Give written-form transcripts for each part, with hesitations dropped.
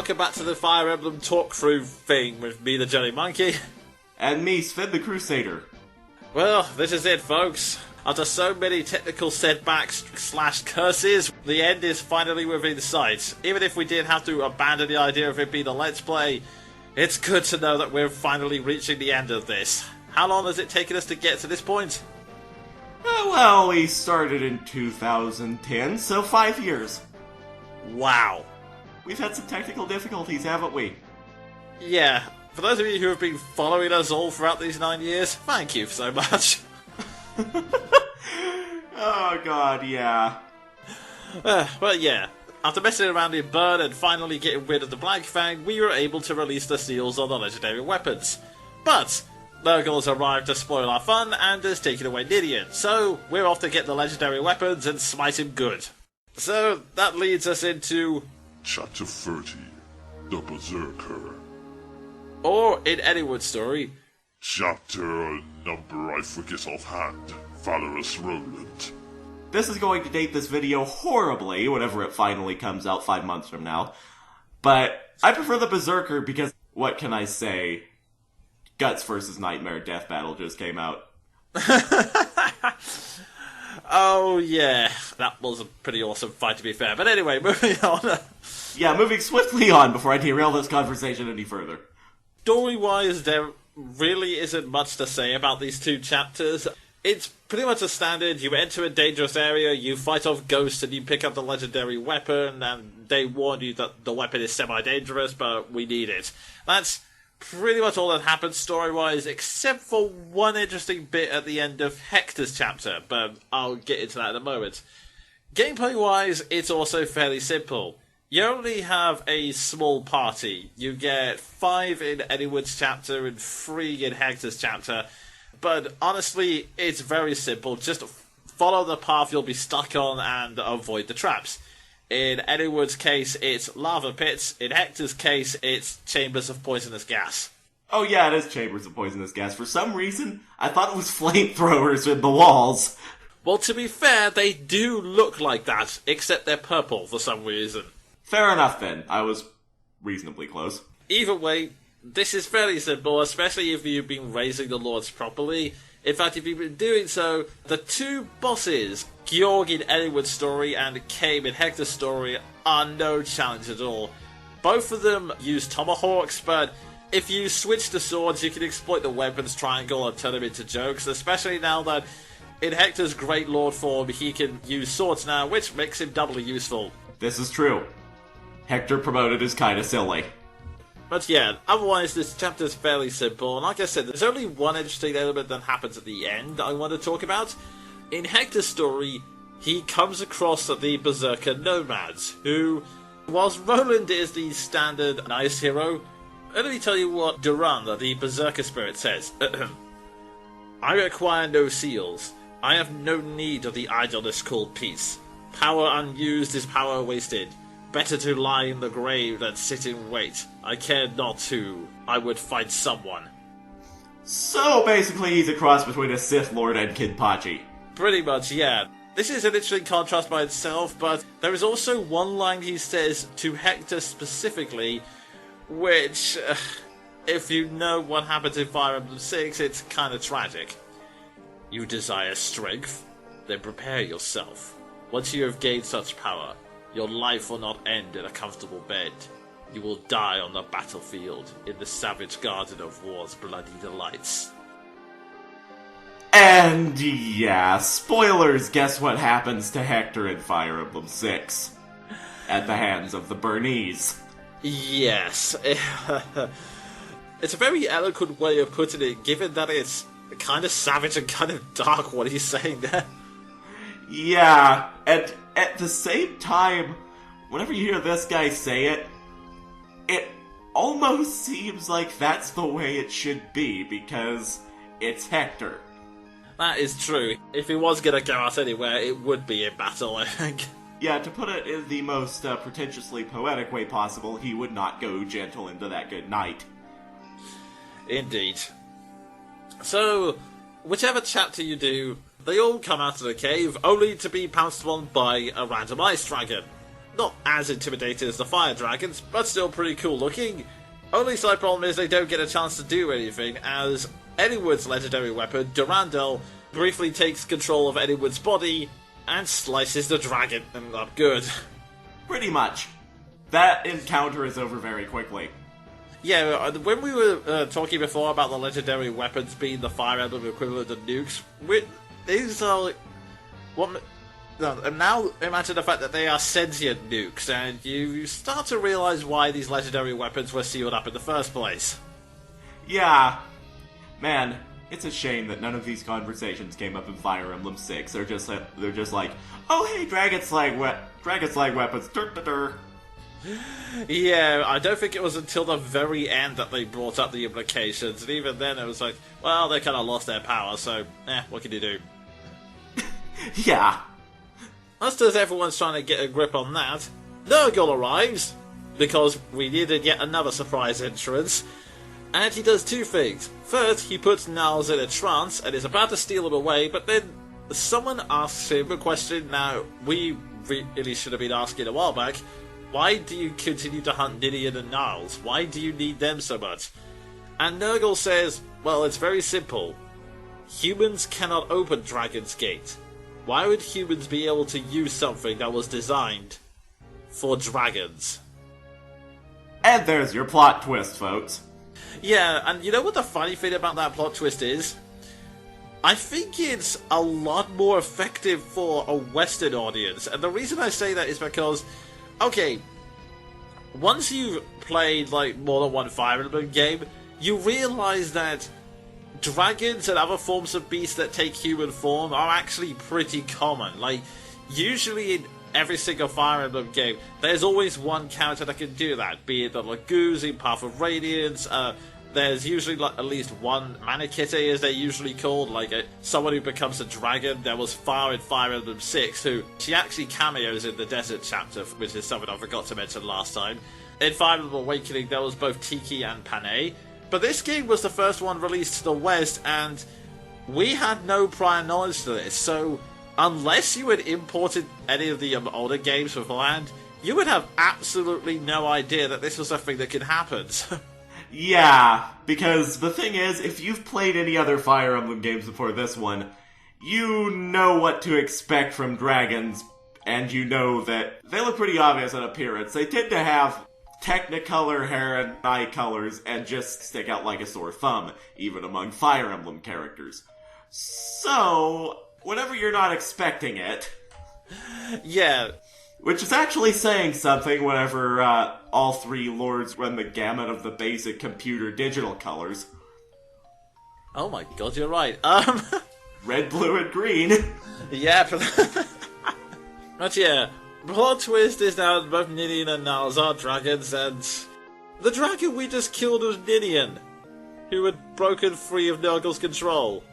welcome back to the Fire Emblem Talkthrough thing with me, the Jelly Monkey. And me, Sven the Crusader. Well, this is it, folks. After so many technical setbacks / curses, the end is finally within sight. Even if we did have to abandon the idea of it being a Let's Play, it's good to know that we're finally reaching the end of this. How long has it taken us to get to this point? Well, we started in 2010, so 5 years. Wow. We've had some technical difficulties, haven't we? Yeah. For those of you who have been following us all throughout these 9 years, thank you so much. Oh god, yeah. But yeah, after messing around in Bern and finally getting rid of the Black Fang, we were able to release the seals on the legendary weapons. But Nurgle's arrived to spoil our fun and has taken away Nidian, so we're off to get the legendary weapons and smite him good. So that leads us into Chapter 30, The Berserker. Or, in Anyone's story, Chapter number I forget offhand, Valorous Roland. This is going to date this video horribly whenever it finally comes out 5 months from now. But I prefer the Berserker because, what can I say? Guts vs. Nightmare Death Battle just came out. Oh yeah, that was a pretty awesome fight to be fair. But anyway, moving on. Yeah, moving swiftly on before I derail this conversation any further. Story-wise, there really isn't much to say about these two chapters. It's pretty much a standard. You enter a dangerous area, you fight off ghosts, and you pick up the legendary weapon, and they warn you that the weapon is semi-dangerous, but we need it. That's pretty much all that happens story-wise, except for one interesting bit at the end of Hector's chapter, but I'll get into that in a moment. Gameplay-wise, it's also fairly simple. You only have a small party. You get 5 in Anyone's chapter and 3 in Hector's chapter. But honestly, it's very simple. Just follow the path you'll be stuck on and avoid the traps. In Anyone's case, it's lava pits. In Hector's case, it's chambers of poisonous gas. Oh yeah, it is chambers of poisonous gas. For some reason, I thought it was flamethrowers in the walls. Well, to be fair, they do look like that, except they're purple for some reason. Fair enough then. I was reasonably close. Either way, this is fairly simple, especially if you've been raising the lords properly. In fact, if you've been doing so, the two bosses, Georg in Anyone's story and Kame in Hector's story, are no challenge at all. Both of them use tomahawks, but if you switch to swords, you can exploit the weapons triangle and turn them into jokes, especially now that in Hector's Great Lord form, he can use swords now, which makes him doubly useful. This is true. Hector promoted is kinda silly. But yeah, otherwise this chapter is fairly simple, and like I said, there's only one interesting element that happens at the end I want to talk about. In Hector's story, he comes across the Berserker Nomads, who, whilst Roland is the standard nice hero, let me tell you what Duran, the Berserker Spirit, says. I require no seals. I have no need of the idleness called peace. Power unused is power wasted. Better to lie in the grave than sit in wait. I care not who. I would fight someone. So basically he's a cross between a Sith Lord and Kinpachi. Pretty much, yeah. This is an interesting contrast by itself, but there is also one line he says to Hector specifically, which, if you know what happens in Fire Emblem 6, it's kind of tragic. You desire strength? Then prepare yourself. Once you have gained such power, your life will not end in a comfortable bed. You will die on the battlefield, in the savage garden of war's bloody delights. And yeah, spoilers, guess what happens to Hector in Fire Emblem 6? At the hands of the Bernese. Yes. It's a very eloquent way of putting it, given that it's kind of savage and kind of dark what he's saying there. Yeah, and at the same time, whenever you hear this guy say it, it almost seems like that's the way it should be, because it's Hector. That is true. If he was going to go out anywhere, it would be in battle, I think. Yeah, to put it in the most pretentiously poetic way possible, he would not go gentle into that good night. Indeed. So, whichever chapter you do, they all come out of the cave, only to be pounced on by a random ice dragon. not as intimidating as the fire dragons, but still pretty cool looking. Only slight problem is they don't get a chance to do anything, as Eddiewood's legendary weapon, Durandal, briefly takes control of Eddiewood's body and slices the dragon, and not good. Pretty much. That encounter is over very quickly. Yeah, when we were talking before about the legendary weapons being the Fire Emblem equivalent of nukes, these are... and now imagine the fact that they are sentient nukes, and you start to realise why these legendary weapons were sealed up in the first place. Yeah. Man, it's a shame that none of these conversations came up in Fire Emblem 6. They're just like, oh hey, dragon slag weapons, dur-dur-dur. Yeah, I don't think it was until the very end that they brought up the implications, and even then it was like, well, they kind of lost their power, so, what can you do? Yeah. Just as everyone's trying to get a grip on that, Nurgle arrives, because we needed yet another surprise entrance, and he does two things. First, he puts Niles in a trance, and is about to steal him away, but then someone asks him a question now we really should have been asking a while back. Why do you continue to hunt Ninian and Niles? Why do you need them so much? And Nurgle says, well, it's very simple. Humans cannot open Dragon's Gate. Why would humans be able to use something that was designed for dragons? And there's your plot twist, folks. Yeah, and you know what the funny thing about that plot twist is? I think it's a lot more effective for a Western audience. And the reason I say that is because, okay, once you've played like more than one Fire Emblem game, you realise that dragons and other forms of beasts that take human form are actually pretty common. Like, usually in every single Fire Emblem game, there's always one character that can do that, be it the Lagoos in Path of Radiance. There's usually like at least one Manakite, as they're usually called, like someone who becomes a dragon. There was Fire in Fire Emblem 6, who she actually cameos in the Desert chapter, which is something I forgot to mention last time. In Fire Emblem Awakening, there was both Tiki and Panay. But this game was the first one released to the West, and we had no prior knowledge to this, so unless you had imported any of the older games beforehand, you would have absolutely no idea that this was a thing that could happen. Yeah, because the thing is, if you've played any other Fire Emblem games before this one, you know what to expect from dragons, and you know that they look pretty obvious on appearance. They tend to have Technicolor hair and eye colors, and just stick out like a sore thumb, even among Fire Emblem characters. So, whenever you're not expecting it... Yeah. Which is actually saying something whenever all three lords run the gamut of the basic computer digital colors. Oh my god, you're right. Red, blue, and green. Yeah, but yeah, plot twist is now that both Ninian and Niles are dragons, and the dragon we just killed was Ninian, who had broken free of Nurgle's control,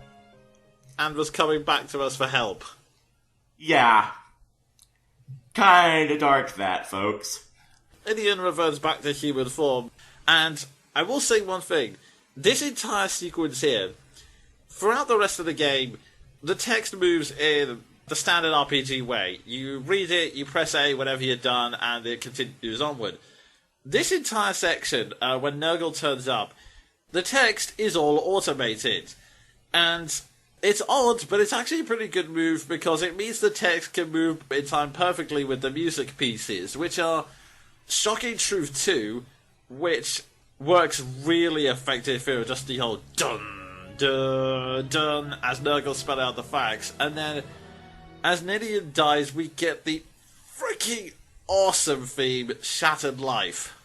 and was coming back to us for help. Yeah. Kinda dark that, folks. Ninian reverts back to human form, and I will say one thing. This entire sequence here, throughout the rest of the game, the text moves in the standard RPG way. You read it, you press A whenever you're done, and it continues onward. This entire section, when Nurgle turns up, the text is all automated. And it's odd, but it's actually a pretty good move, because it means the text can move in time perfectly with the music pieces, which are Shocking Truth 2, which works really effective for just the whole dun, dun, dun, as Nurgle spell out the facts. And then, as Ninian dies, we get the freaking awesome theme, Shattered Life.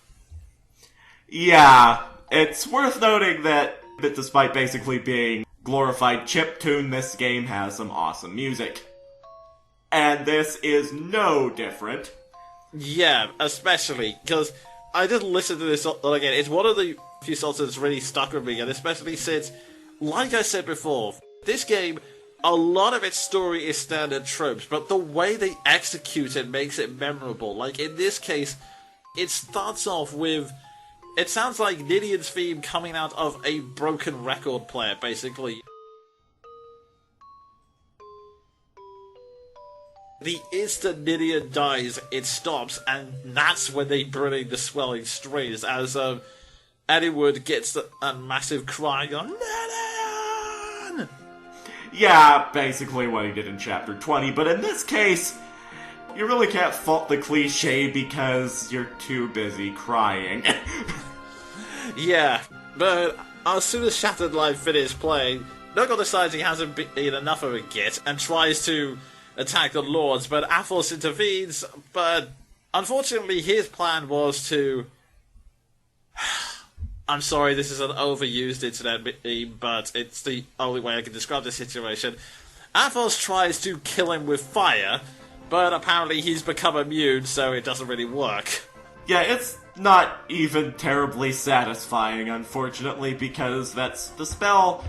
Yeah, it's worth noting that despite basically being glorified chiptune, this game has some awesome music. And this is no different. Yeah, especially, because I did listen to this again. It's one of the few songs that's really stuck with me, and especially since, like I said before, this game, a lot of its story is standard tropes, but the way they execute it makes it memorable. Like, in this case, it starts off with... It sounds like Ninian's theme coming out of a broken record player, basically. the instant Nidian dies, it stops, and that's when they bring in the swelling strings, as Eddiewood gets a massive cry on Nidian! Yeah, basically what he did in Chapter 20, but in this case, you really can't fault the cliche because you're too busy crying. Yeah, but as soon as Shattered Life finished playing, Nurgle decides he hasn't been enough of a git and tries to attack the Lords, but Athos intervenes, but unfortunately his plan was to... I'm sorry, this is an overused internet meme, but it's the only way I can describe the situation. Athos tries to kill him with fire, but apparently he's become immune, so it doesn't really work. Yeah, it's not even terribly satisfying, unfortunately, because the spell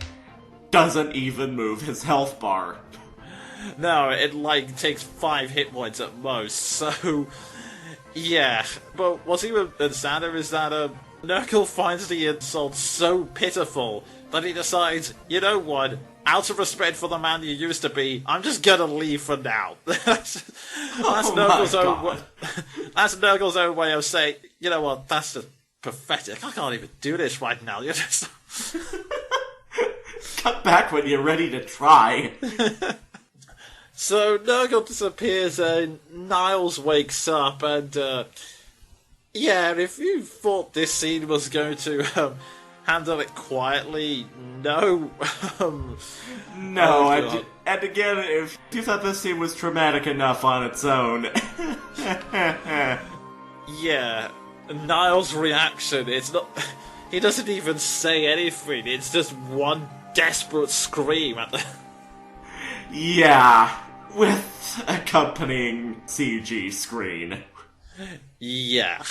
doesn't even move his health bar. No, it, takes 5 hit points at most, so... Yeah, but what's even sadder is that, Nurgle finds the insult so pitiful that he decides, you know what, out of respect for the man you used to be, I'm just gonna leave for now. That's Nurgle's own way of saying, you know what, that's just pathetic. I can't even do this right now. You're just... Cut back when you're ready to try. So Nurgle disappears and Niles wakes up and, yeah, if you thought this scene was going to handle it quietly, no. No, and again, if you thought this scene was traumatic enough on its own. Yeah, Niles' reaction, it's not... He doesn't even say anything, it's just one desperate scream at the... Yeah, with accompanying CG screen. Yeah.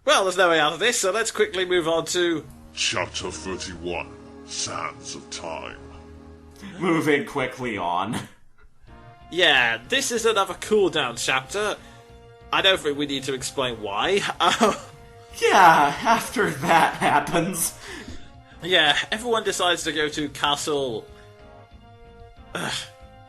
Well, there's no way out of this, so let's quickly move on to... Chapter 31, Sands of Time. Moving quickly on. Yeah, this is another cooldown chapter. I don't think we need to explain why. Yeah, after that happens. Yeah, everyone decides to go to Castle...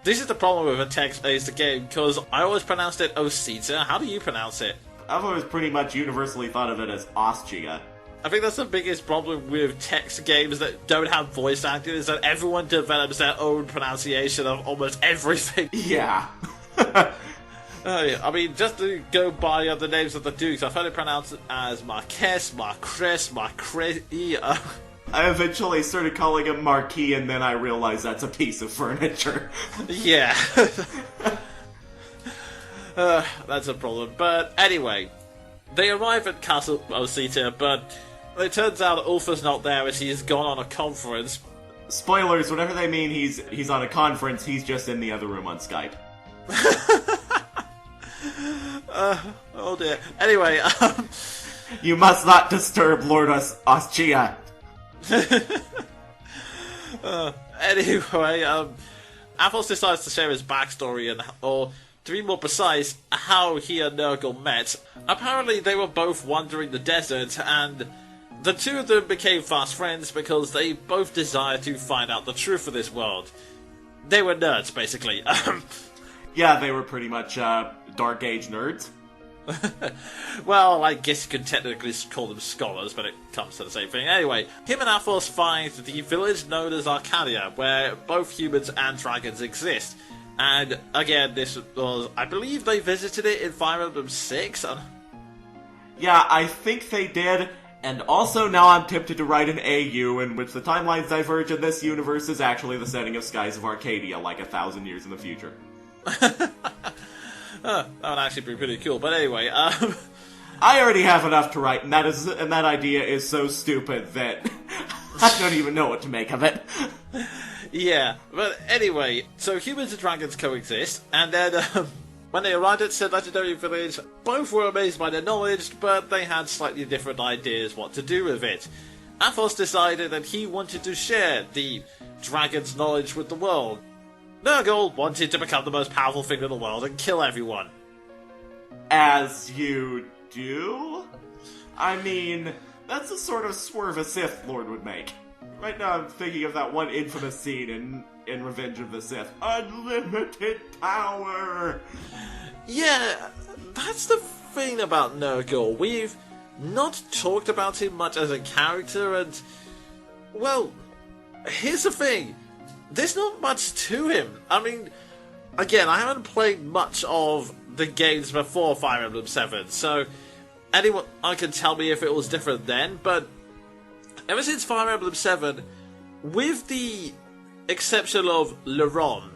This is the problem with a text-based game, because I always pronounced it Osita. How do you pronounce it? I've always pretty much universally thought of it as Ostia. I think that's the biggest problem with text games that don't have voice acting, is that everyone develops their own pronunciation of almost everything. Yeah. I mean, just to go by the names of the dukes, I've heard it pronounced as Marques, Marcres, Marcredi. I eventually started calling him Marquis, and then I realized that's a piece of furniture. Yeah. That's a problem. But anyway, they arrive at Castle Osita, but it turns out Ulfa's not there as he's gone on a conference. Spoilers, whenever they mean he's on a conference, he's just in the other room on Skype. Oh dear. Anyway, You must not disturb Lord Ostia. Anyway, Athos decides to share his backstory, or to be more precise, how he and Nurgle met. Apparently they were both wandering the desert, and the two of them became fast friends because they both desired to find out the truth of this world. They were nerds, basically. Yeah, they were pretty much Dark Age nerds. Well, I guess you could technically call them scholars, but it comes to the same thing. Anyway, him and Athos find the village known as Arcadia, where both humans and dragons exist. And again, this was, I believe they visited it in Fire Emblem 6? Yeah, I think they did. And also now I'm tempted to write an AU in which the timelines diverge and this universe is actually the setting of Skies of Arcadia, like 1,000 years in the future. That would actually be pretty cool, but anyway, I already have enough to write, and that idea is so stupid that I don't even know what to make of it. Yeah, but anyway, so humans and dragons coexist, and then when they arrived at said legendary village, both were amazed by their knowledge, but they had slightly different ideas what to do with it. Athos decided that he wanted to share the dragon's knowledge with the world. Nurgle wanted to become the most powerful thing in the world and kill everyone. As you do? I mean, that's the sort of swerve a Sith Lord would make. Right now I'm thinking of that one infamous scene in Revenge of the Sith. Unlimited power! Yeah, that's the thing about Nurgle. We've not talked about him much as a character, and, well, here's the thing. There's not much to him. I mean, again, I haven't played much of the games before Fire Emblem 7, so anyone can tell me if it was different then, but ever since Fire Emblem 7, with the exception of Leron,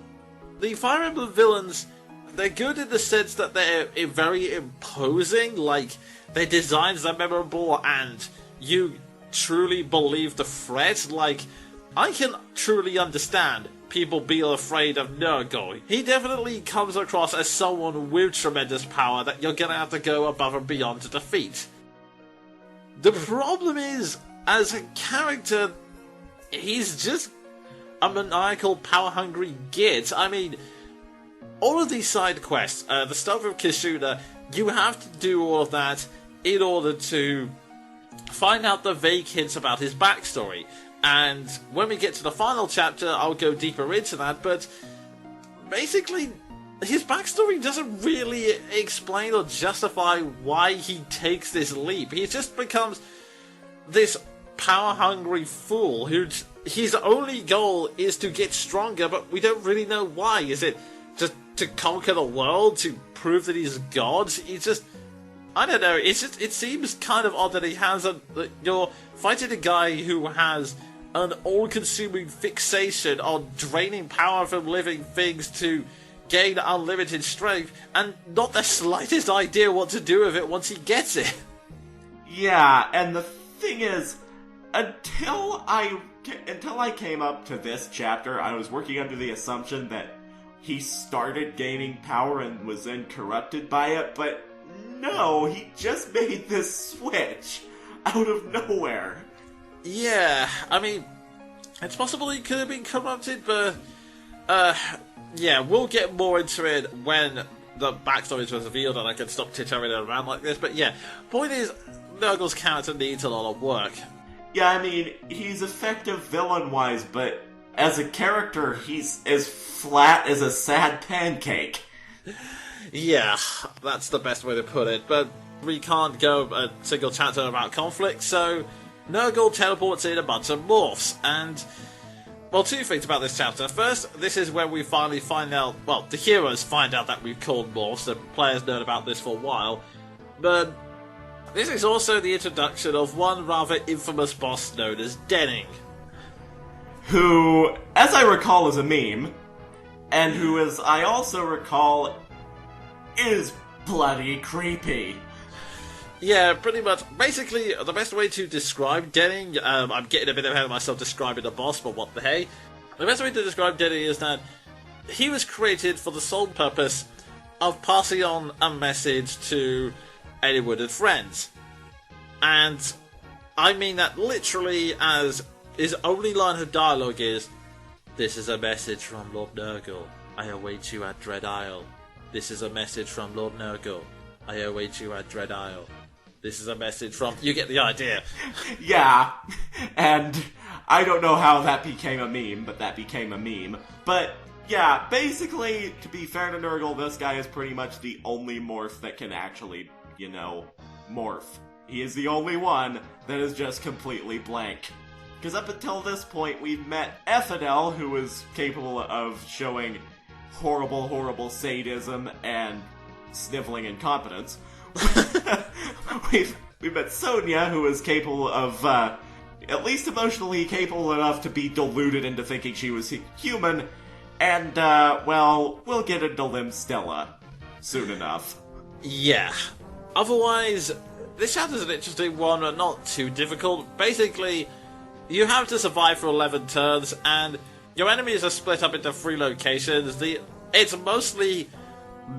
the Fire Emblem villains, they're good in the sense that they're very imposing, like, their designs are memorable and you truly believe the threat. Like, I can truly understand people being afraid of Nurgle. He definitely comes across as someone with tremendous power that you're gonna have to go above and beyond to defeat. The problem is, as a character, he's just a maniacal, power-hungry git. I mean, all of these side quests, the stuff with Kizuna, you have to do all of that in order to find out the vague hints about his backstory. And when we get to the final chapter, I'll go deeper into that, but basically, his backstory doesn't really explain or justify why he takes this leap. He just becomes this power-hungry fool who his only goal is to get stronger, but we don't really know why. Is it just to conquer the world, to prove that he's God? He's just, I don't know, it seems kind of odd that he has you're fighting a guy who has an all-consuming fixation on draining power from living things to gain unlimited strength, and not the slightest idea what to do with it once he gets it. Yeah, and the thing is, until I came up to this chapter, I was working under the assumption that he started gaining power and was then corrupted by it, but no, he just made this switch out of nowhere. Yeah, I mean, it's possible he could have been corrupted, but, yeah, we'll get more into it when the backstory is revealed and I can stop tittering around like this, but yeah, point is, Nurgle's character needs a lot of work. Yeah, I mean, he's effective villain-wise, but as a character, he's as flat as a sad pancake. Yeah, that's the best way to put it, but we can't go a single chapter about conflict, so Nurgle teleports in a bunch of morphs, and, well, two things about this chapter. First, this is where we finally find out, well, the heroes find out that we've called morphs, the players known about this for a while, but this is also the introduction of one rather infamous boss known as Denning. Who, as I recall, is a meme, and who, as I also recall, is bloody creepy. Yeah, pretty much. Basically, the best way to describe Denning, I'm getting a bit ahead of myself describing the boss, but what the hey. The best way to describe Denning is that he was created for the sole purpose of passing on a message to anyone and friends. And I mean that literally, as his only line of dialogue is, "This is a message from Lord Nurgle. I await you at Dread Isle. This is a message from Lord Nurgle. I await you at Dread Isle. This is a message from..." You get the idea. Yeah, and I don't know how that became a meme, but that became a meme. But yeah, basically, to be fair to Nurgle, this guy is pretty much the only morph that can actually, morph. He is the only one that is just completely blank. Because up until this point, we've met Ephanel, who is capable of showing horrible, horrible sadism and sniveling incompetence. We've met Sonia, who is capable of, at least emotionally capable enough to be deluded into thinking she was human. And, well, we'll get into Limb Stella soon enough. Yeah. Otherwise, this chapter's an interesting one, but not too difficult. Basically, you have to survive for 11 turns, and your enemies are split up into 3 locations. It's mostly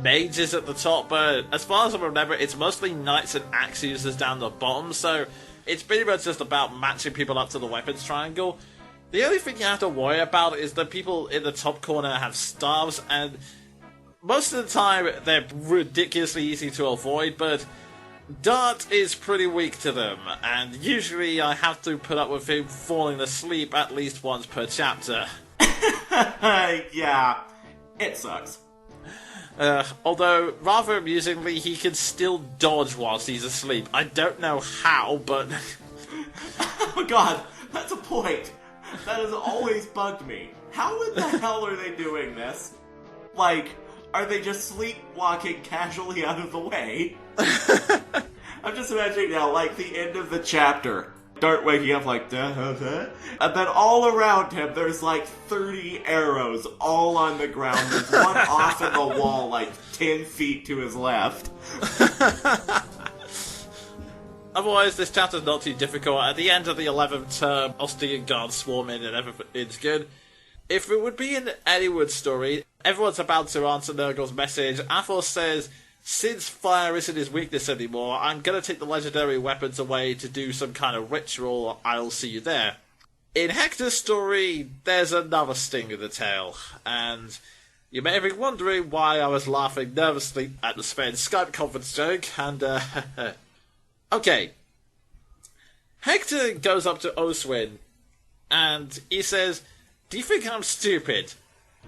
mages at the top, but as far as I remember, it's mostly knights and axe users down the bottom, so it's pretty much just about matching people up to the weapons triangle. The only thing you have to worry about is that people in the top corner have staves, and most of the time they're ridiculously easy to avoid, but Dart is pretty weak to them, and usually I have to put up with him falling asleep at least once per chapter. Yeah, it sucks. Although, rather amusingly, he can still dodge whilst he's asleep. I don't know how, but... Oh god, that's a point. That has always bugged me. How in the hell are they doing this? Like, are they just sleepwalking casually out of the way? I'm just imagining now, like, the end of the chapter. Dart waking up like, da-da-da. And then all around him, there's like 30 arrows all on the ground. There's one off in the wall, like 10 feet to his left. Otherwise, this chapter's not too difficult. At the end of the 11th term, Ostian guards swarm in and everything's good. If it would be an Eliwood story, everyone's about to answer Nurgle's message. Athos says, since fire isn't his weakness anymore, I'm going to take the legendary weapons away to do some kind of ritual. I'll see you there. In Hector's story, there's another sting in the tail, and you may be wondering why I was laughing nervously at the Sven Skype conference joke, and okay. Hector goes up to Oswin, and he says, do you think I'm stupid?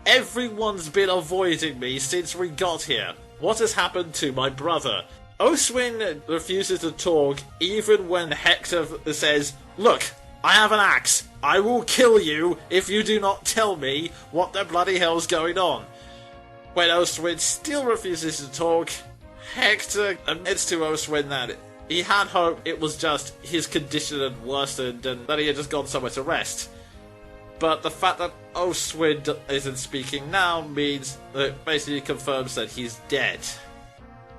Everyone's been avoiding me since we got here. What has happened to my brother? Oswin refuses to talk even when Hector says, look, I have an axe. I will kill you if you do not tell me what the bloody hell's going on. When Oswin still refuses to talk, Hector admits to Oswin that he had hoped it was just his condition had worsened and that he had just gone somewhere to rest. But the fact that Oswin isn't speaking now means that it basically confirms that he's dead.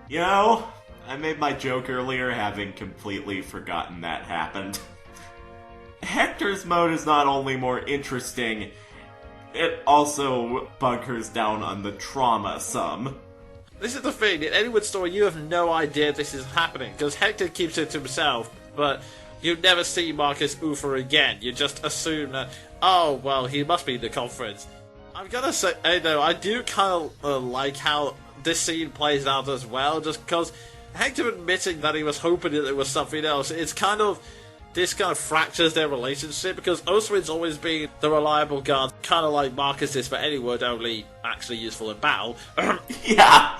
You know, I made my joke earlier having completely forgotten that happened. Hector's mode is not only more interesting, it also bunkers down on the trauma some. This is the thing, in Eliwood's story you have no idea this is happening, because Hector keeps it to himself, but you never see Marcus Uther again. You just assume that, oh, well, he must be in the conference. I'm gonna say, I do kind of like how this scene plays out as well, just because Hector admitting that he was hoping that it was something else, it's kind of, this kind of fractures their relationship, because Oswin's always been the reliable guard, kind of like Marcus is for Eliwood, only actually useful in battle. Yeah,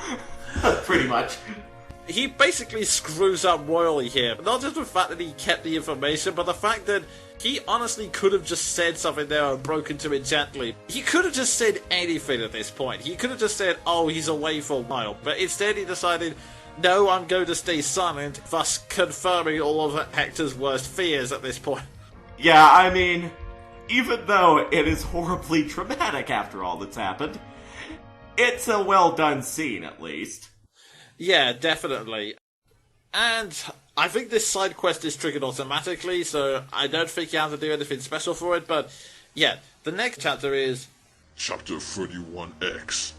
pretty much. He basically screws up royally here. Not just the fact that he kept the information, but the fact that he honestly could have just said something there and broken to it gently. He could have just said anything at this point. He could have just said, oh, he's away for a while. But instead he decided, no, I'm going to stay silent, thus confirming all of Hector's worst fears at this point. Yeah, I mean, even though it is horribly traumatic after all that's happened, it's a well-done scene, at least. Yeah, definitely. And I think this side quest is triggered automatically, so I don't think you have to do anything special for it, but yeah, the next chapter is... Chapter 31X,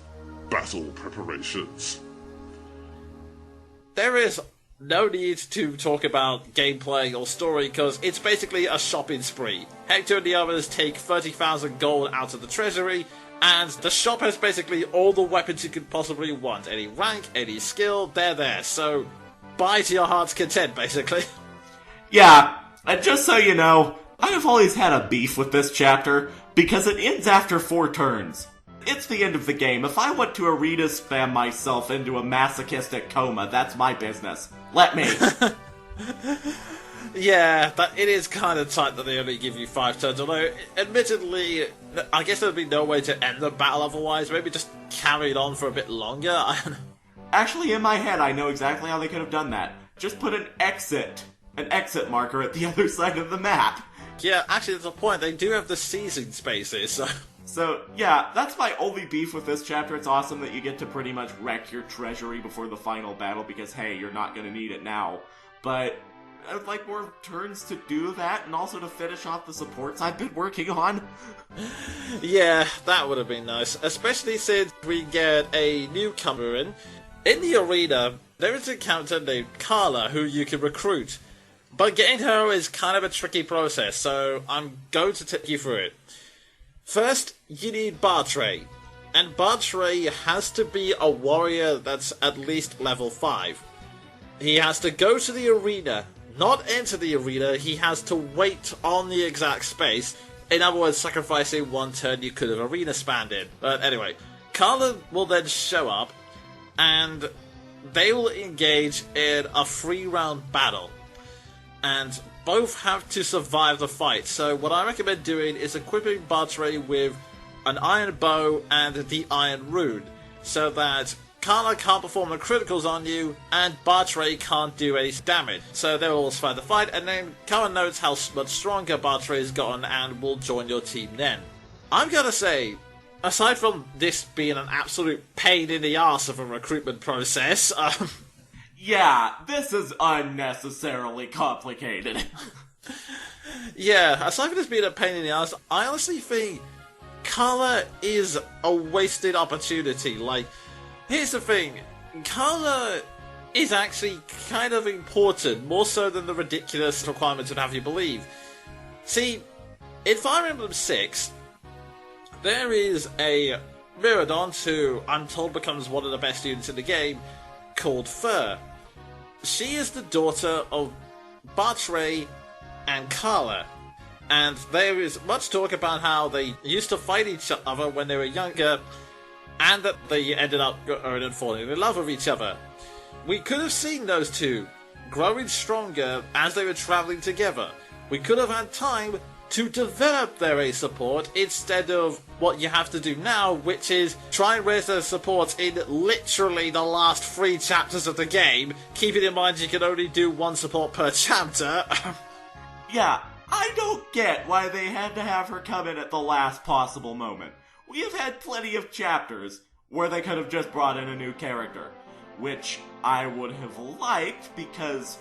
Battle Preparations. There is no need to talk about gameplay or story, because it's basically a shopping spree. Hector and the others take 30,000 gold out of the treasury, and the shop has basically all the weapons you could possibly want. Any rank, any skill, they're there. So, buy to your heart's content, basically. Yeah, and just so you know, I have always had a beef with this chapter, because it ends after 4 turns. It's the end of the game. If I want to arena spam myself into a masochistic coma, that's my business. Let me. Yeah, it is kind of tight that they only give you 5 turns, although, admittedly, I guess there'd be no way to end the battle otherwise. Maybe just carry it on for a bit longer. I don't know. Actually, in my head, I know exactly how they could have done that. Just put an exit marker at the other side of the map. Yeah, actually, there's a point. They do have the season spaces, so... So, yeah, that's my only beef with this chapter. It's awesome that you get to pretty much wreck your treasury before the final battle, because, hey, you're not gonna need it now. But I'd like more turns to do that, and also to finish off the supports I've been working on. Yeah, that would have been nice. Especially since we get a newcomer in. In the arena, there is a character named Carla who you can recruit. But getting her is kind of a tricky process, so I'm going to take you through it. First, you need Bartray. And Bartray has to be a warrior that's at least level 5. he has to go to the arena, not enter the arena, he has to wait on the exact space. In other words, sacrificing one turn you could have arena spanned in. But anyway, Carla will then show up, and they will engage in a 3-round battle. And both have to survive the fight. So what I recommend doing is equipping Bartray with an iron bow and the iron rune, so that Carla can't perform the criticals on you, and Bartray can't do any damage. So they will all survive the fight, and then Carla knows how much stronger Bartray has gotten and will join your team then. I'm gonna say, aside from this being an absolute pain in the arse of a recruitment process, yeah, this is unnecessarily complicated. Yeah, aside from this being a pain in the ass, I honestly think Carla is a wasted opportunity. Like, here's the thing, Carla is actually kind of important, more so than the ridiculous requirements would have you believe. See, in Fire Emblem 6, there is a Myrmidon who I'm told becomes one of the best units in the game, called Fur. She is the daughter of Bartray and Carla, and there is much talk about how they used to fight each other when they were younger, and that they ended up falling in love with each other. We could have seen those two growing stronger as they were travelling together. We could have had time to develop their ace support instead of what you have to do now, which is try and raise their support in literally the last 3 chapters of the game, keeping in mind you can only do 1 support per chapter. Yeah, I don't get why they had to have her come in at the last possible moment. We have had plenty of chapters where they could have just brought in a new character, which I would have liked because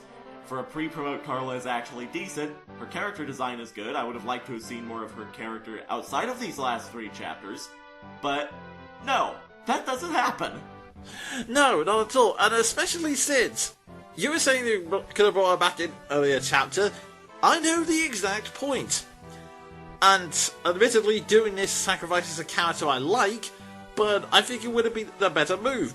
for a pre-promote, Carla is actually decent. Her character design is good. I would have liked to have seen more of her character outside of these last 3 chapters. But no, that doesn't happen. No, not at all. And especially since you were saying you could have brought her back in earlier chapter. I know the exact point. And admittedly, doing this sacrifices a character I like, but I think it would have been the better move.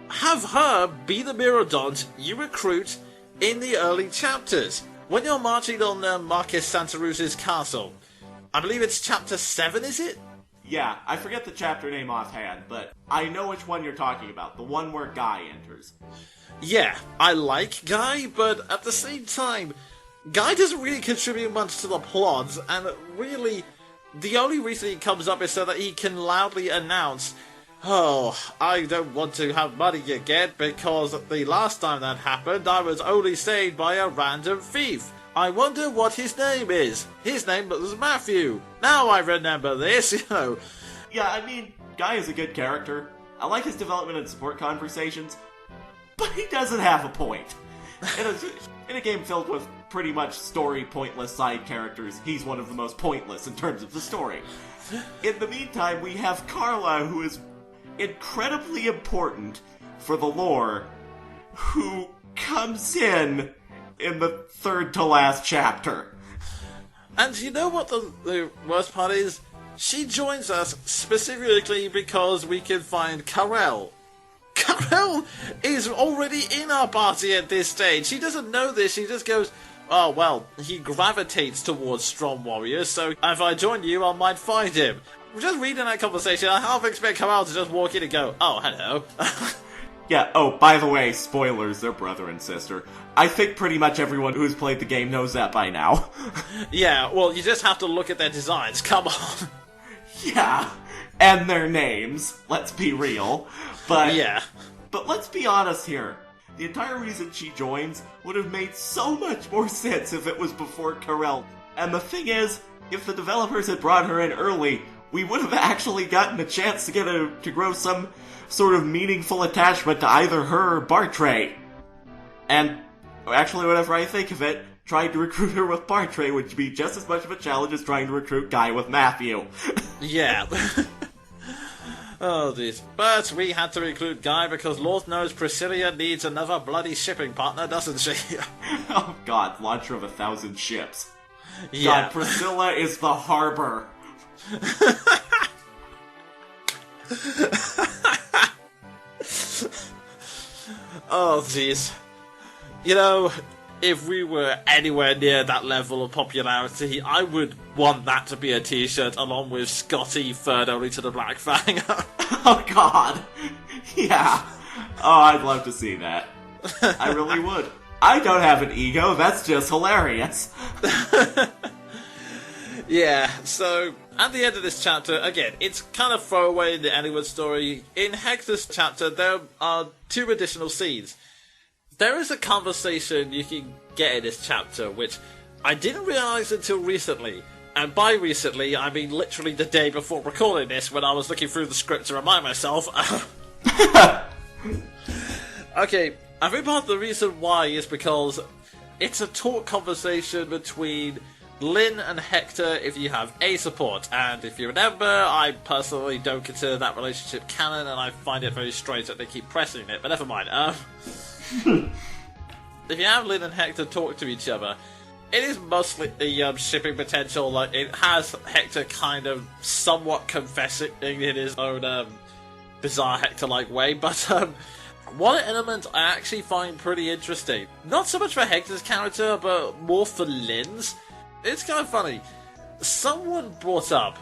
Have her be the Myrmidon you recruit in the early chapters, when you're marching on Marquis Santaruz's castle. I believe it's chapter 7, is it? Yeah, I forget the chapter name offhand, but I know which one you're talking about, the one where Guy enters. Yeah, I like Guy, but at the same time, Guy doesn't really contribute much to the plot, and really, the only reason he comes up is so that he can loudly announce, "Oh, I don't want to have money again because the last time that happened I was only saved by a random thief. I wonder what his name is. His name was Matthew. Now I remember this," Yeah, I mean, Guy is a good character. I like his development and support conversations, but he doesn't have a point. In a game filled with pretty much story pointless side characters, he's one of the most pointless in terms of the story. In the meantime, we have Carla, who is incredibly important for the lore, who comes in the 3rd to last chapter. And you know what the worst part is? She joins us specifically because we can find Karel. Karel is already in our party at this stage. She doesn't know this, she just goes, "Oh, well, he gravitates towards strong warriors, so if I join you, I might find him." Just reading that conversation, I half expect Karel to just walk in and go, "Oh, hello." Yeah, oh, by the way, spoilers, they're brother and sister. I think pretty much everyone who's played the game knows that by now. Yeah, well, you just have to look at their designs, come on. Yeah, and their names, let's be real. But yeah. But let's be honest here. The entire reason she joins would have made so much more sense if it was before Karel. And the thing is, if the developers had brought her in early, we would have actually gotten a chance to to grow some sort of meaningful attachment to either her or Bartray. And actually, whenever I think of it, trying to recruit her with Bartray would be just as much of a challenge as trying to recruit Guy with Matthew. Yeah. Oh, jeez. But we had to recruit Guy because Lord knows Priscilla needs another bloody shipping partner, doesn't she? Oh god, launcher of 1,000 ships. Yeah. God, Priscilla is the harbor. Oh, jeez. You know, if we were anywhere near that level of popularity, I would want that to be a t-shirt along with Scotty third only to the Black Fang. Oh god. Yeah. Oh, I'd love to see that. I really would. I don't have an ego, that's just hilarious. Yeah, so at the end of this chapter, again, it's kind of throwaway in the Anywhere story. In Hector's chapter, there are 2 additional scenes. There is a conversation you can get in this chapter, which I didn't realise until recently. And by recently, I mean literally the day before recording this, when I was looking through the script to remind myself. Okay, I think part of the reason why is because it's a talk conversation between Lynn and Hector if you have A support, and if you remember, I personally don't consider that relationship canon, and I find it very strange that they keep pressing it, but never mind. If you have Lynn and Hector talk to each other, it is mostly the shipping potential. Like, it has Hector kind of somewhat confessing in his own bizarre Hector-like way, but one element I actually find pretty interesting, not so much for Hector's character, but more for Lynn's. It's kind of funny. Someone brought up,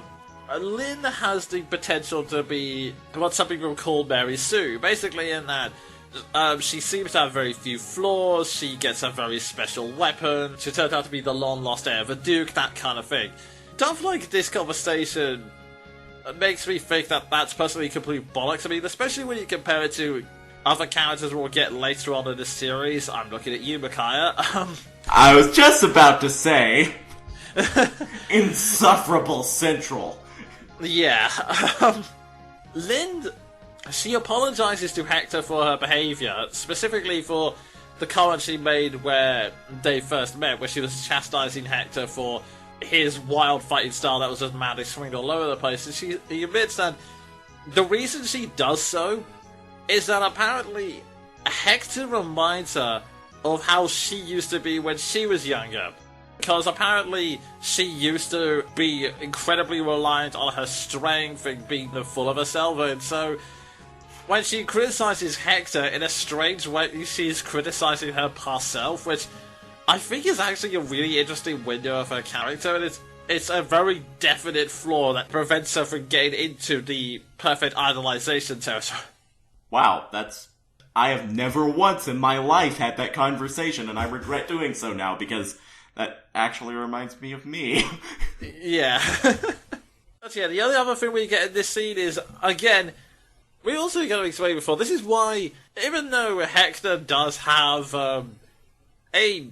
Lynn has the potential to be what some people call Mary Sue, basically in that she seems to have very few flaws, she gets a very special weapon, she turns out to be the long-lost heir of a duke, that kind of thing. Stuff like this conversation makes me think that that's personally complete bollocks. I mean, especially when you compare it to other characters we'll get later on in the series. I'm looking at you, Micaiah. I was just about to say... insufferable Central. Yeah. Lynn, she apologizes to Hector for her behavior, specifically for the comment she made where they first met, where she was chastising Hector for his wild fighting style that was just madly swinging all over the place. And he admits that the reason she does so is that apparently Hector reminds her of how she used to be when she was younger. Because apparently she used to be incredibly reliant on her strength and being full of herself, and so when she criticizes Hector, in a strange way she's criticizing her past self, which I think is actually a really interesting window of her character, and it's a very definite flaw that prevents her from getting into the perfect idolization territory. Wow, I have never once in my life had that conversation, and I regret doing so now, because that actually reminds me of me. Yeah. But yeah, the only other thing we get in this scene is, again, we also got to explain before, this is why, even though Hector does have a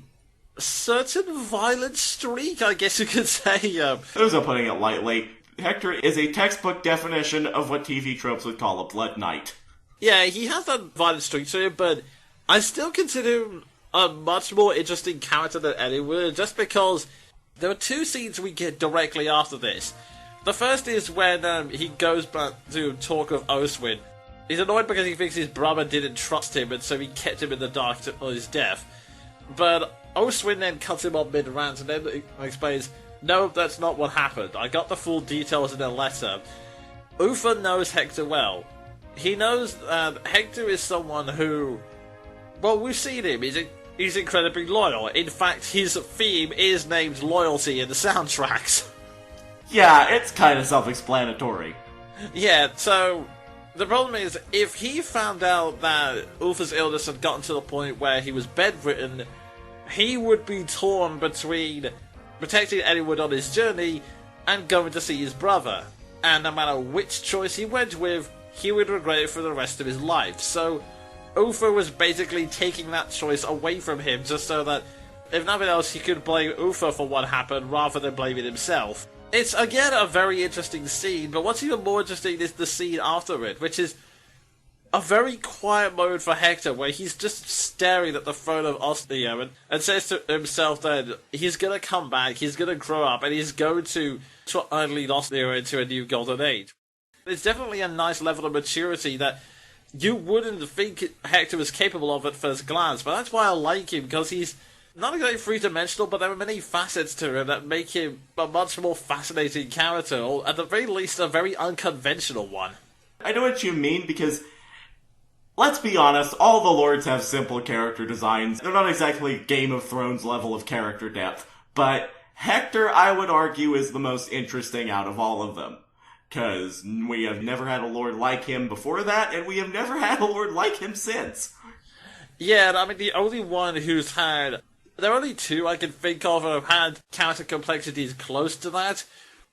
certain violent streak, I guess you could say. Those are putting it lightly. Hector is a textbook definition of what TV tropes would call a blood knight. Yeah, he has that violent streak to him, but I still consider him a much more interesting character than anyone, just because there are 2 scenes we get directly after this. The first is when he goes back to talk of Oswin. He's annoyed because he thinks his brother didn't trust him, and so he kept him in the dark till his death. But Oswin then cuts him off mid-rant and then explains, no, that's not what happened. I got the full details in a letter. Uther knows Hector well. He knows that Hector is someone who, well, we've seen him. He's incredibly loyal. In fact, his theme is named Loyalty in the soundtracks. Yeah, it's kind of self-explanatory. Yeah, so the problem is, if he found out that Uther's illness had gotten to the point where he was bedridden, he would be torn between protecting anyone on his journey and going to see his brother. And no matter which choice he went with, he would regret it for the rest of his life. So Uther was basically taking that choice away from him just so that, if nothing else, he could blame Uther for what happened rather than blaming himself. It's, again, a very interesting scene, but what's even more interesting is the scene after it, which is a very quiet moment for Hector, where he's just staring at the throne of Ostia and says to himself that he's going to come back, he's going to grow up, and he's going to lead Ostia into a new golden age. It's definitely a nice level of maturity that you wouldn't think Hector was capable of at first glance, but that's why I like him, because he's not exactly three-dimensional, but there are many facets to him that make him a much more fascinating character, or at the very least, a very unconventional one. I know what you mean, because let's be honest, all the lords have simple character designs. They're not exactly Game of Thrones level of character depth, but Hector, I would argue, is the most interesting out of all of them. Because we have never had a lord like him before that, and we have never had a lord like him since. Yeah, I mean, the only one who's had... There are only two I can think of who have had character complexities close to that.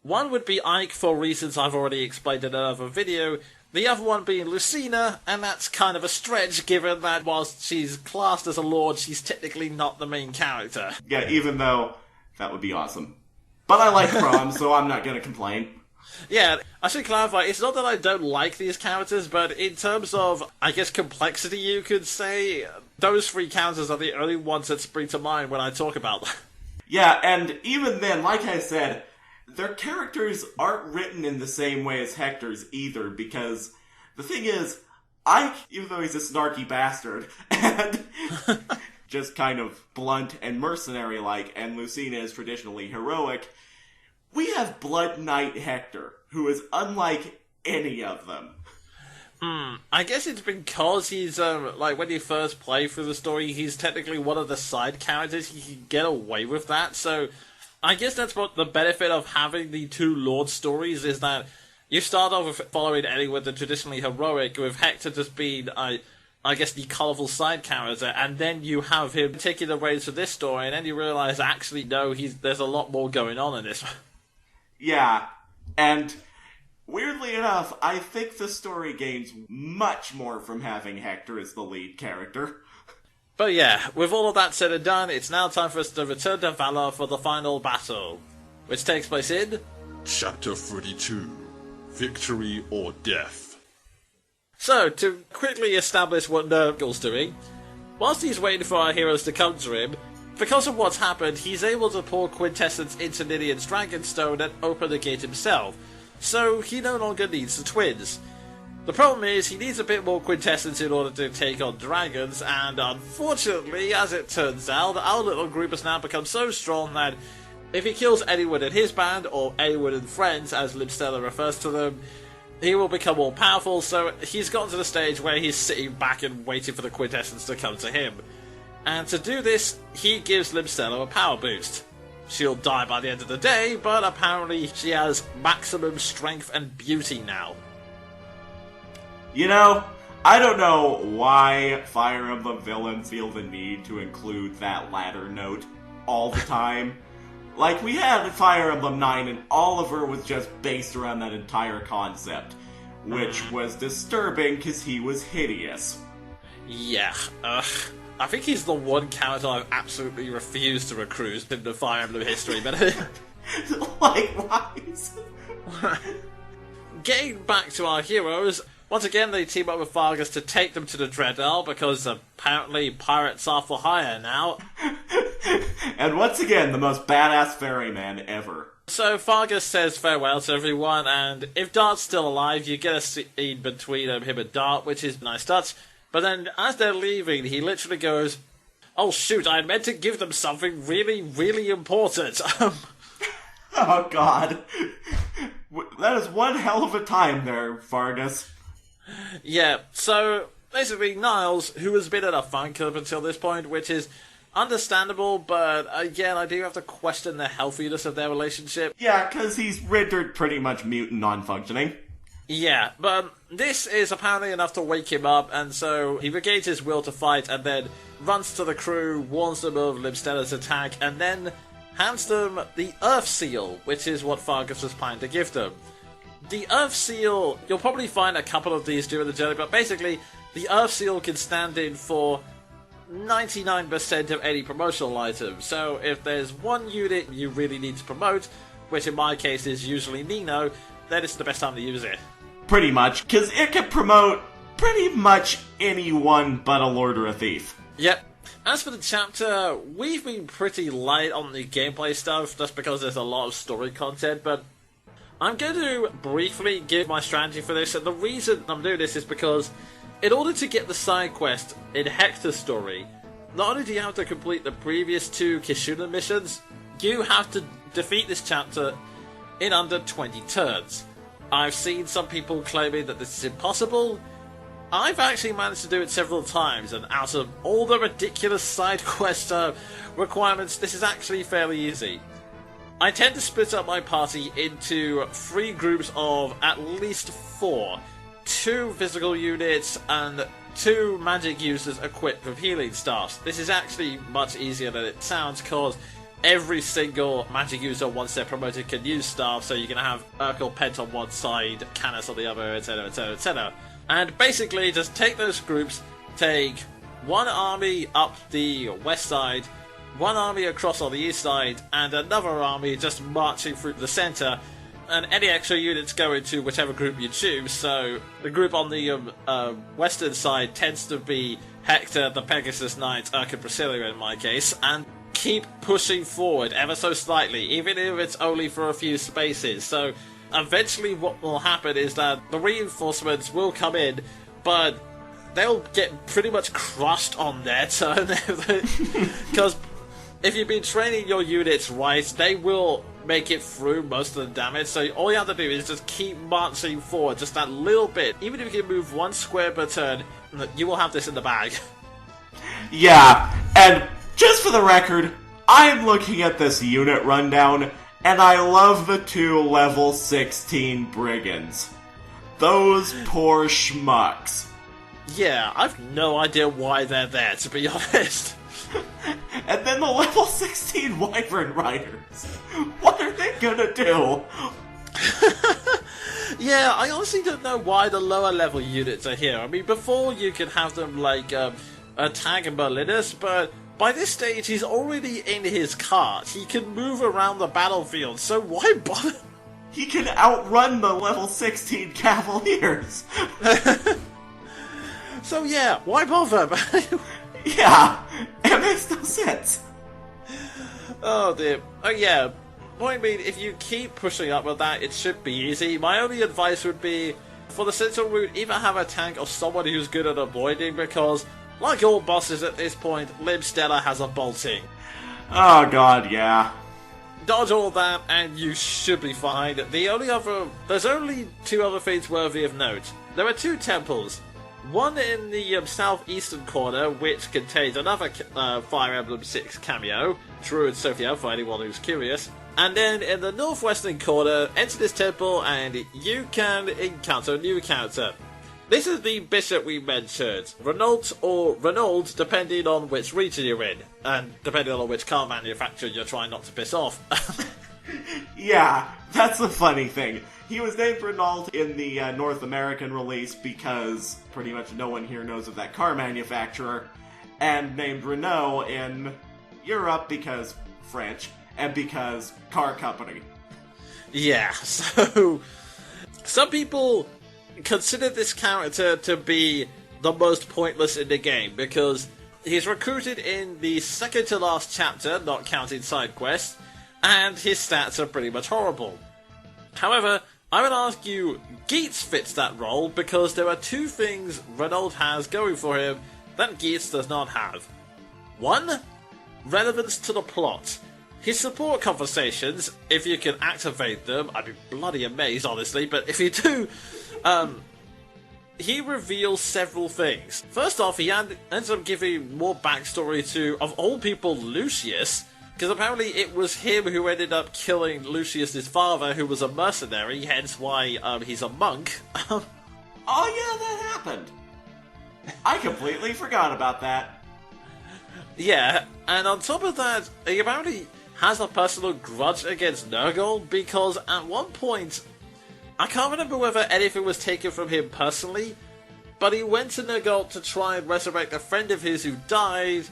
One would be Ike, for reasons I've already explained in another video. The other one being Lucina, and that's kind of a stretch given that whilst she's classed as a lord, she's technically not the main character. Yeah, even though that would be awesome. But I like prom, so I'm not gonna complain. Yeah, I should clarify, it's not that I don't like these characters, but in terms of, I guess, complexity, you could say, those three characters are the only ones that spring to mind when I talk about them. Yeah, and even then, like I said, their characters aren't written in the same way as Hector's either, because the thing is, Ike, even though he's a snarky bastard, and just kind of blunt and mercenary-like, and Lucina is traditionally heroic, we have Blood Knight Hector, who is unlike any of them. I guess it's because he's, like, when you first play through the story, he's technically one of the side characters. He can get away with that, so I guess that's what the benefit of having the two Lord stories is that you start off with following anyone the traditionally heroic, with Hector just being, I guess, the colourful side character, and then you have him taking the reins for this story, and then you realise, actually, no, there's a lot more going on in this one. Yeah, and weirdly enough, I think the story gains much more from having Hector as the lead character. But yeah, with all of that said and done, it's now time for us to return to Valor for the final battle, which takes place in... Chapter 32. Victory or Death. So, to quickly establish what Nurgle's doing, whilst he's waiting for our heroes to come to him, because of what's happened, he's able to pour Quintessence into Ninian's Dragonstone and open the gate himself, so he no longer needs the twins. The problem is, he needs a bit more Quintessence in order to take on dragons, and unfortunately, as it turns out, our little group has now become so strong that if he kills anyone in his band, or anyone in Friends, as Stella refers to them, he will become all powerful, so he's gotten to the stage where he's sitting back and waiting for the Quintessence to come to him. And to do this, he gives Stella a power boost. She'll die by the end of the day, but apparently she has maximum strength and beauty now. You know, I don't know why Fire Emblem villains feel the need to include that latter note all the time. Like, we had Fire Emblem 9 and Oliver was just based around that entire concept, which was disturbing because he was hideous. Yeah, I think he's the one character I've absolutely refused to recruit in the Fire Emblem history, but... Likewise. Getting back to our heroes, once again they team up with Vargas to take them to the Dreadnought, because apparently pirates are for hire now. And once again, the most badass ferryman ever. So Vargas says farewell to everyone, and if Dart's still alive, you get a scene between him and Dart, which is a nice touch. But then, as they're leaving, he literally goes, "Oh shoot, I meant to give them something really, really important." Oh god. That is one hell of a time there, Vargas. Yeah, so, basically, Niles, who has been in a funk up until this point, which is understandable, but again, I do have to question the healthiness of their relationship. Yeah, because he's rendered pretty much mute and non-functioning. Yeah, but this is apparently enough to wake him up, and so he regains his will to fight, and then runs to the crew, warns them of Stella's attack, and then hands them the Earth Seal, which is what Vargas was planning to give them. The Earth Seal, you'll probably find a couple of these during the journey, but basically, the Earth Seal can stand in for 99% of any promotional item, so if there's one unit you really need to promote, which in my case is usually Nino, then it's the best time to use it. Pretty much, because it can promote pretty much anyone but a lord or a thief. Yep. As for the chapter, we've been pretty light on the gameplay stuff, just because there's a lot of story content, but I'm going to briefly give my strategy for this, and the reason I'm doing this is because in order to get the side quest in Hectors Story, not only do you have to complete the previous two Kizuna missions, you have to defeat this chapter in under 20 turns. I've seen some people claiming that this is impossible. I've actually managed to do it several times, and out of all the ridiculous side quest requirements, this is actually fairly easy. I tend to split up my party into 3 groups of at least 4. 2 physical units and 2 magic users equipped with healing staffs. This is actually much easier than it sounds, because every single magic user, once they're promoted, can use staff, so you can have Urkel Pent on one side, Canis on the other, etc, etc, etc. And basically, just take those groups, take one army up the west side, one army across on the east side, and another army just marching through the centre, and any extra units go into whichever group you choose. So the group on the western side tends to be Hector, the Pegasus Knight, Urk, Priscilla in my case, and keep pushing forward ever so slightly, even if it's only for a few spaces. So eventually what will happen is that the reinforcements will come in, but they'll get pretty much crushed on their turn, because if you've been training your units right, they will make it through most of the damage, so all you have to do is just keep marching forward just that little bit. Even if you can move 1 square per turn, you will have this in the bag. Yeah, and just for the record, I'm looking at this unit rundown, and I love the 2 level 16 brigands. Those poor schmucks. Yeah, I've no idea why they're there, to be honest. And then the level 16 Wyvern Riders. What are they gonna do? Yeah, I honestly don't know why the lower level units are here. I mean, before you could have them like attack Merlinus, but by this stage he's already in his cart. He can move around the battlefield, so why bother? He can outrun the level 16 Cavaliers. So yeah, why bother? Yeah, it makes no sense. Oh dear. Oh yeah. Well, I mean, if you keep pushing up with that, it should be easy. My only advice would be, for the central route, either have a tank or someone who's good at avoiding, because, like all bosses at this point, Stella has a bolting. Oh god, yeah. Dodge all that, and you should be fine. There's only 2 other things worthy of note. There are 2 temples. One in the southeastern corner, which contains another Fire Emblem 6 cameo, True and Sophia, for anyone who's curious. And then in the northwestern corner, enter this temple and you can encounter a new character. This is the bishop we mentioned, Renault or Renault, depending on which region you're in, and depending on which car manufacturer you're trying not to piss off. Yeah, that's the funny thing. He was named Renault in the North American release because pretty much no one here knows of that car manufacturer, and named Renault in Europe because French, and because car company. Yeah, so some people consider this character to be the most pointless in the game, because he's recruited in the second to last chapter, not counting side quests, and his stats are pretty much horrible. However, I would argue Geats fits that role because there are 2 things Renault has going for him that Geats does not have. 1. Relevance to the plot. His support conversations, if you can activate them, I'd be bloody amazed honestly, but if you do, he reveals several things. First off, he ends up giving more backstory to, of all people, Lucius, because apparently it was him who ended up killing Lucius's father, who was a mercenary, hence why he's a monk. Oh yeah, that happened. I completely forgot about that. Yeah, and on top of that, he apparently has a personal grudge against Nurgle, because at one point, I can't remember whether anything was taken from him personally, but he went to Nurgle to try and resurrect a friend of his who died,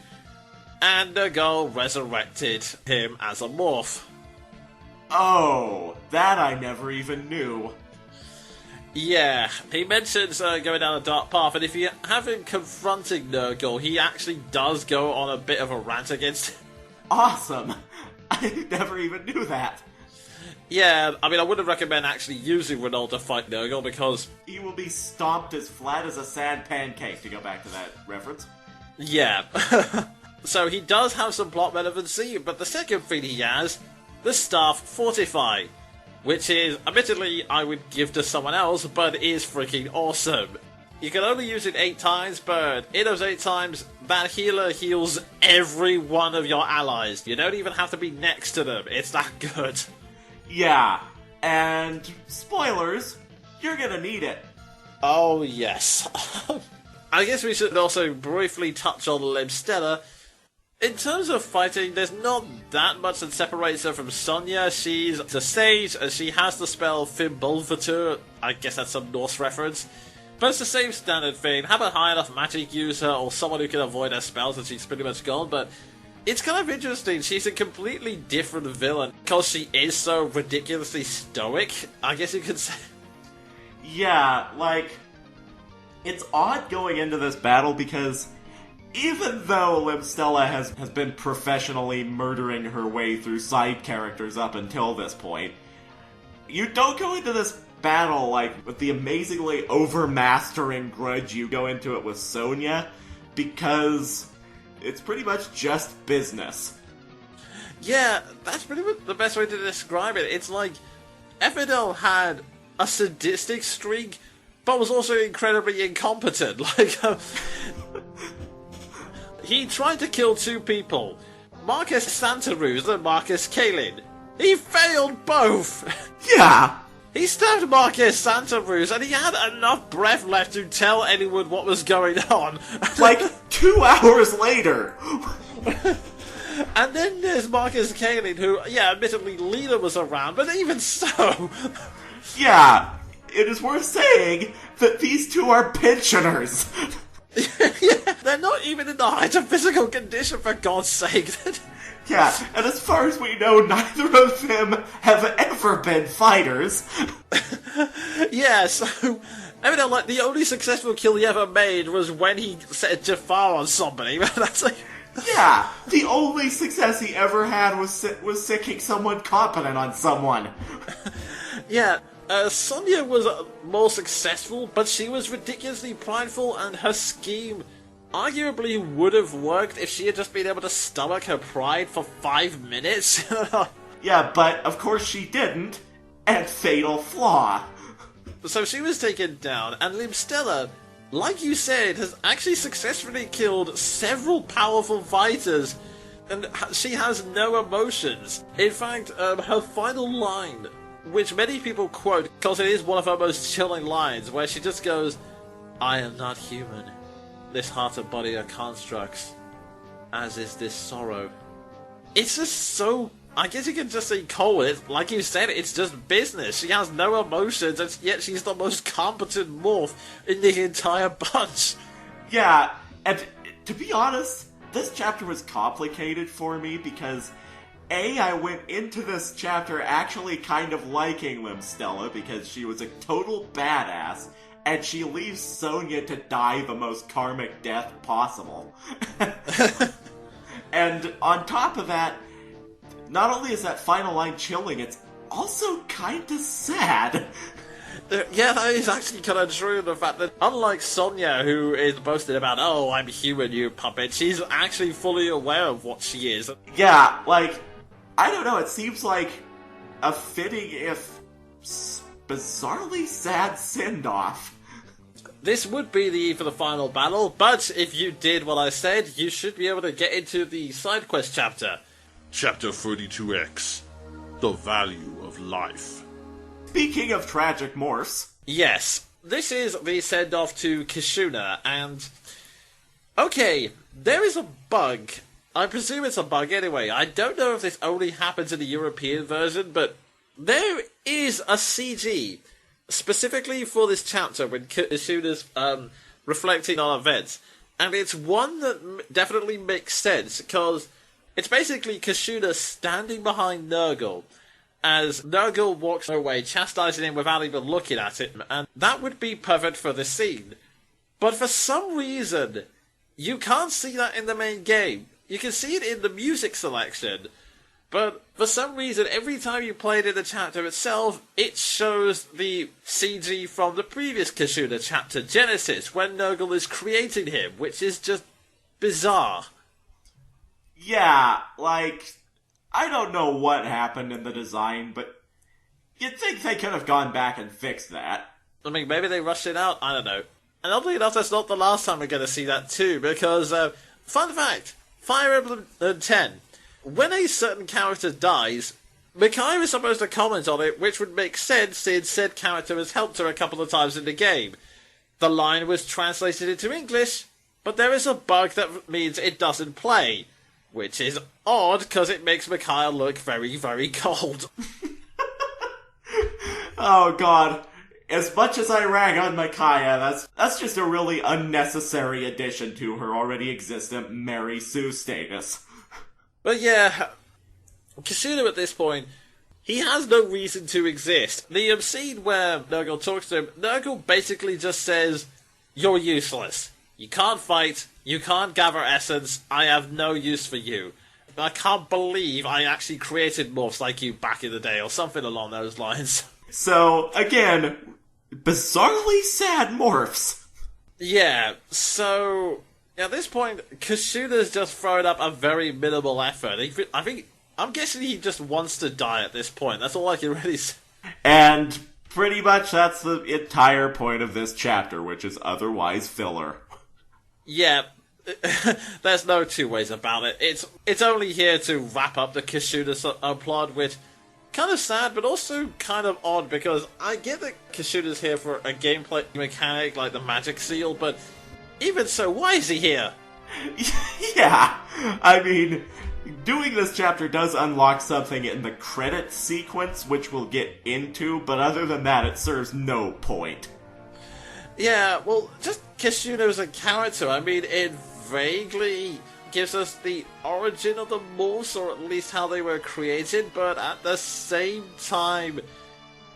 and Nurgle resurrected him as a morph. Oh, that I never even knew. Yeah, he mentions going down a dark path, and if you have him confronting Nurgle, he actually does go on a bit of a rant against him. Awesome! I never even knew that. Yeah, I mean, I wouldn't recommend actually using Renault to fight Nurgle, because he will be stomped as flat as a sad pancake, to go back to that reference. Yeah. So he does have some plot relevancy, but the second thing he has, the Staff Fortify, which is, admittedly, I would give to someone else, but is freaking awesome. You can only use it 8 times, but in those 8 times, that healer heals every one of your allies. You don't even have to be next to them. It's that good. Yeah, and spoilers, you're gonna need it. Oh, yes. I guess we should also briefly touch on Stella. In terms of fighting, there's not that much that separates her from Sonya. She's a sage, and she has the spell Fimbulvatur. I guess that's some Norse reference. But it's the same standard thing. Have a high enough magic user or someone who can avoid her spells and she's pretty much gone. But it's kind of interesting. She's a completely different villain because she is so ridiculously stoic, I guess you could say. Yeah, like, it's odd going into this battle because even though Stella has been professionally murdering her way through side characters up until this point, you don't go into this battle like with the amazingly overmastering grudge you go into it with Sonya, because it's pretty much just business. Yeah, that's pretty much the best way to describe it. It's like Ephidel had a sadistic streak, but was also incredibly incompetent. Like, he tried to kill 2 people, Marcus Santaruz and Marcus Kalin. He failed both! Yeah! He stabbed Marcus Santaruz, and he had enough breath left to tell anyone what was going on. Like, 2 hours later! And then there's Marcus Kalin, who, yeah, admittedly Lena was around, but even so... Yeah, it is worth saying that these 2 are pensioners! Yeah, they're not even in the height of physical condition, for God's sake. Yeah, and as far as we know, neither of them have ever been fighters. Yeah, so... Evidently, like, the only successful kill he ever made was when he set Jafar on somebody. That's like... Yeah, the only success he ever had was sicking someone competent on someone. Yeah, Sonya was more successful, but she was ridiculously prideful, and her scheme arguably would have worked if she had just been able to stomach her pride for 5 minutes. Yeah, but of course she didn't, and fatal flaw. So she was taken down, and Stella, like you said, has actually successfully killed several powerful fighters, and she has no emotions. In fact, her final line, which many people quote because it is one of her most chilling lines, where she just goes, "I am not human. This heart and body are constructs, as is this sorrow." It's just so... I guess you can just say cold. It, like you said, it's just business. She has no emotions, and yet she's the most competent morph in the entire bunch. Yeah, and to be honest, this chapter was complicated for me because I went into this chapter actually kind of liking Stella because she was a total badass, and she leaves Sonya to die the most karmic death possible. And on top of that, not only is that final line chilling, it's also kinda sad. Yeah, that is actually kind of true, the fact that unlike Sonya, who is boasting about, "Oh, I'm human, you puppet," she's actually fully aware of what she is. Yeah, like, I don't know, it seems like a fitting, if bizarrely sad send-off. This would be the eve for the final battle, but if you did what I said, you should be able to get into the side quest chapter. Chapter 32X, The Value of Life. Speaking of tragic morphs... Yes, this is the send-off to Kizuna, and... Okay, there is a bug. I presume it's a bug anyway. I don't know if this only happens in the European version, but there is a CG specifically for this chapter when Kizuna's reflecting on events, and it's one that definitely makes sense, because it's basically Kizuna standing behind Nurgle as Nurgle walks away, chastising him without even looking at him, and that would be perfect for the scene. But for some reason, you can't see that in the main game. You can see it in the music selection, but for some reason, every time you play it in the chapter itself, it shows the CG from the previous Kizuna chapter, Genesis, when Nurgle is creating him, which is just bizarre. Yeah, like, I don't know what happened in the design, but you'd think they could have gone back and fixed that. I mean, maybe they rushed it out, I don't know. And oddly enough, that's not the last time we're going to see that too, because, fun fact, Fire Emblem 10, when a certain character dies, Mikhail is supposed to comment on it, which would make sense since said character has helped her a couple of times in the game. The line was translated into English, but there is a bug that means it doesn't play, which is odd because it makes Mikhail look very, very cold. Oh god. As much as I rag on Micaiah, that's just a really unnecessary addition to her already existent Mary Sue status. But yeah, Kizuna at this point, he has no reason to exist. The scene where Nurgle talks to him, Nurgle basically just says, "You're useless. You can't fight, you can't gather essence, I have no use for you. I can't believe I actually created morphs like you back in the day," or something along those lines. So, again, bizarrely sad morphs. Yeah, so at this point, Kizuna's just throwing up a very minimal effort. I'm guessing he just wants to die at this point. That's all I can really say. And pretty much that's the entire point of this chapter, which is otherwise filler. Yeah, there's no two ways about it. It's only here to wrap up the Kizuna subplot, which kind of sad, but also kind of odd, because I get that Kizuna's here for a gameplay mechanic like the magic seal, but even so, why is he here? Yeah, I mean, doing this chapter does unlock something in the credits sequence, which we'll get into, but other than that, it serves no point. Yeah, well, just Kizuna as a character, I mean, it vaguely gives us the origin of the morphs, or at least how they were created, but at the same time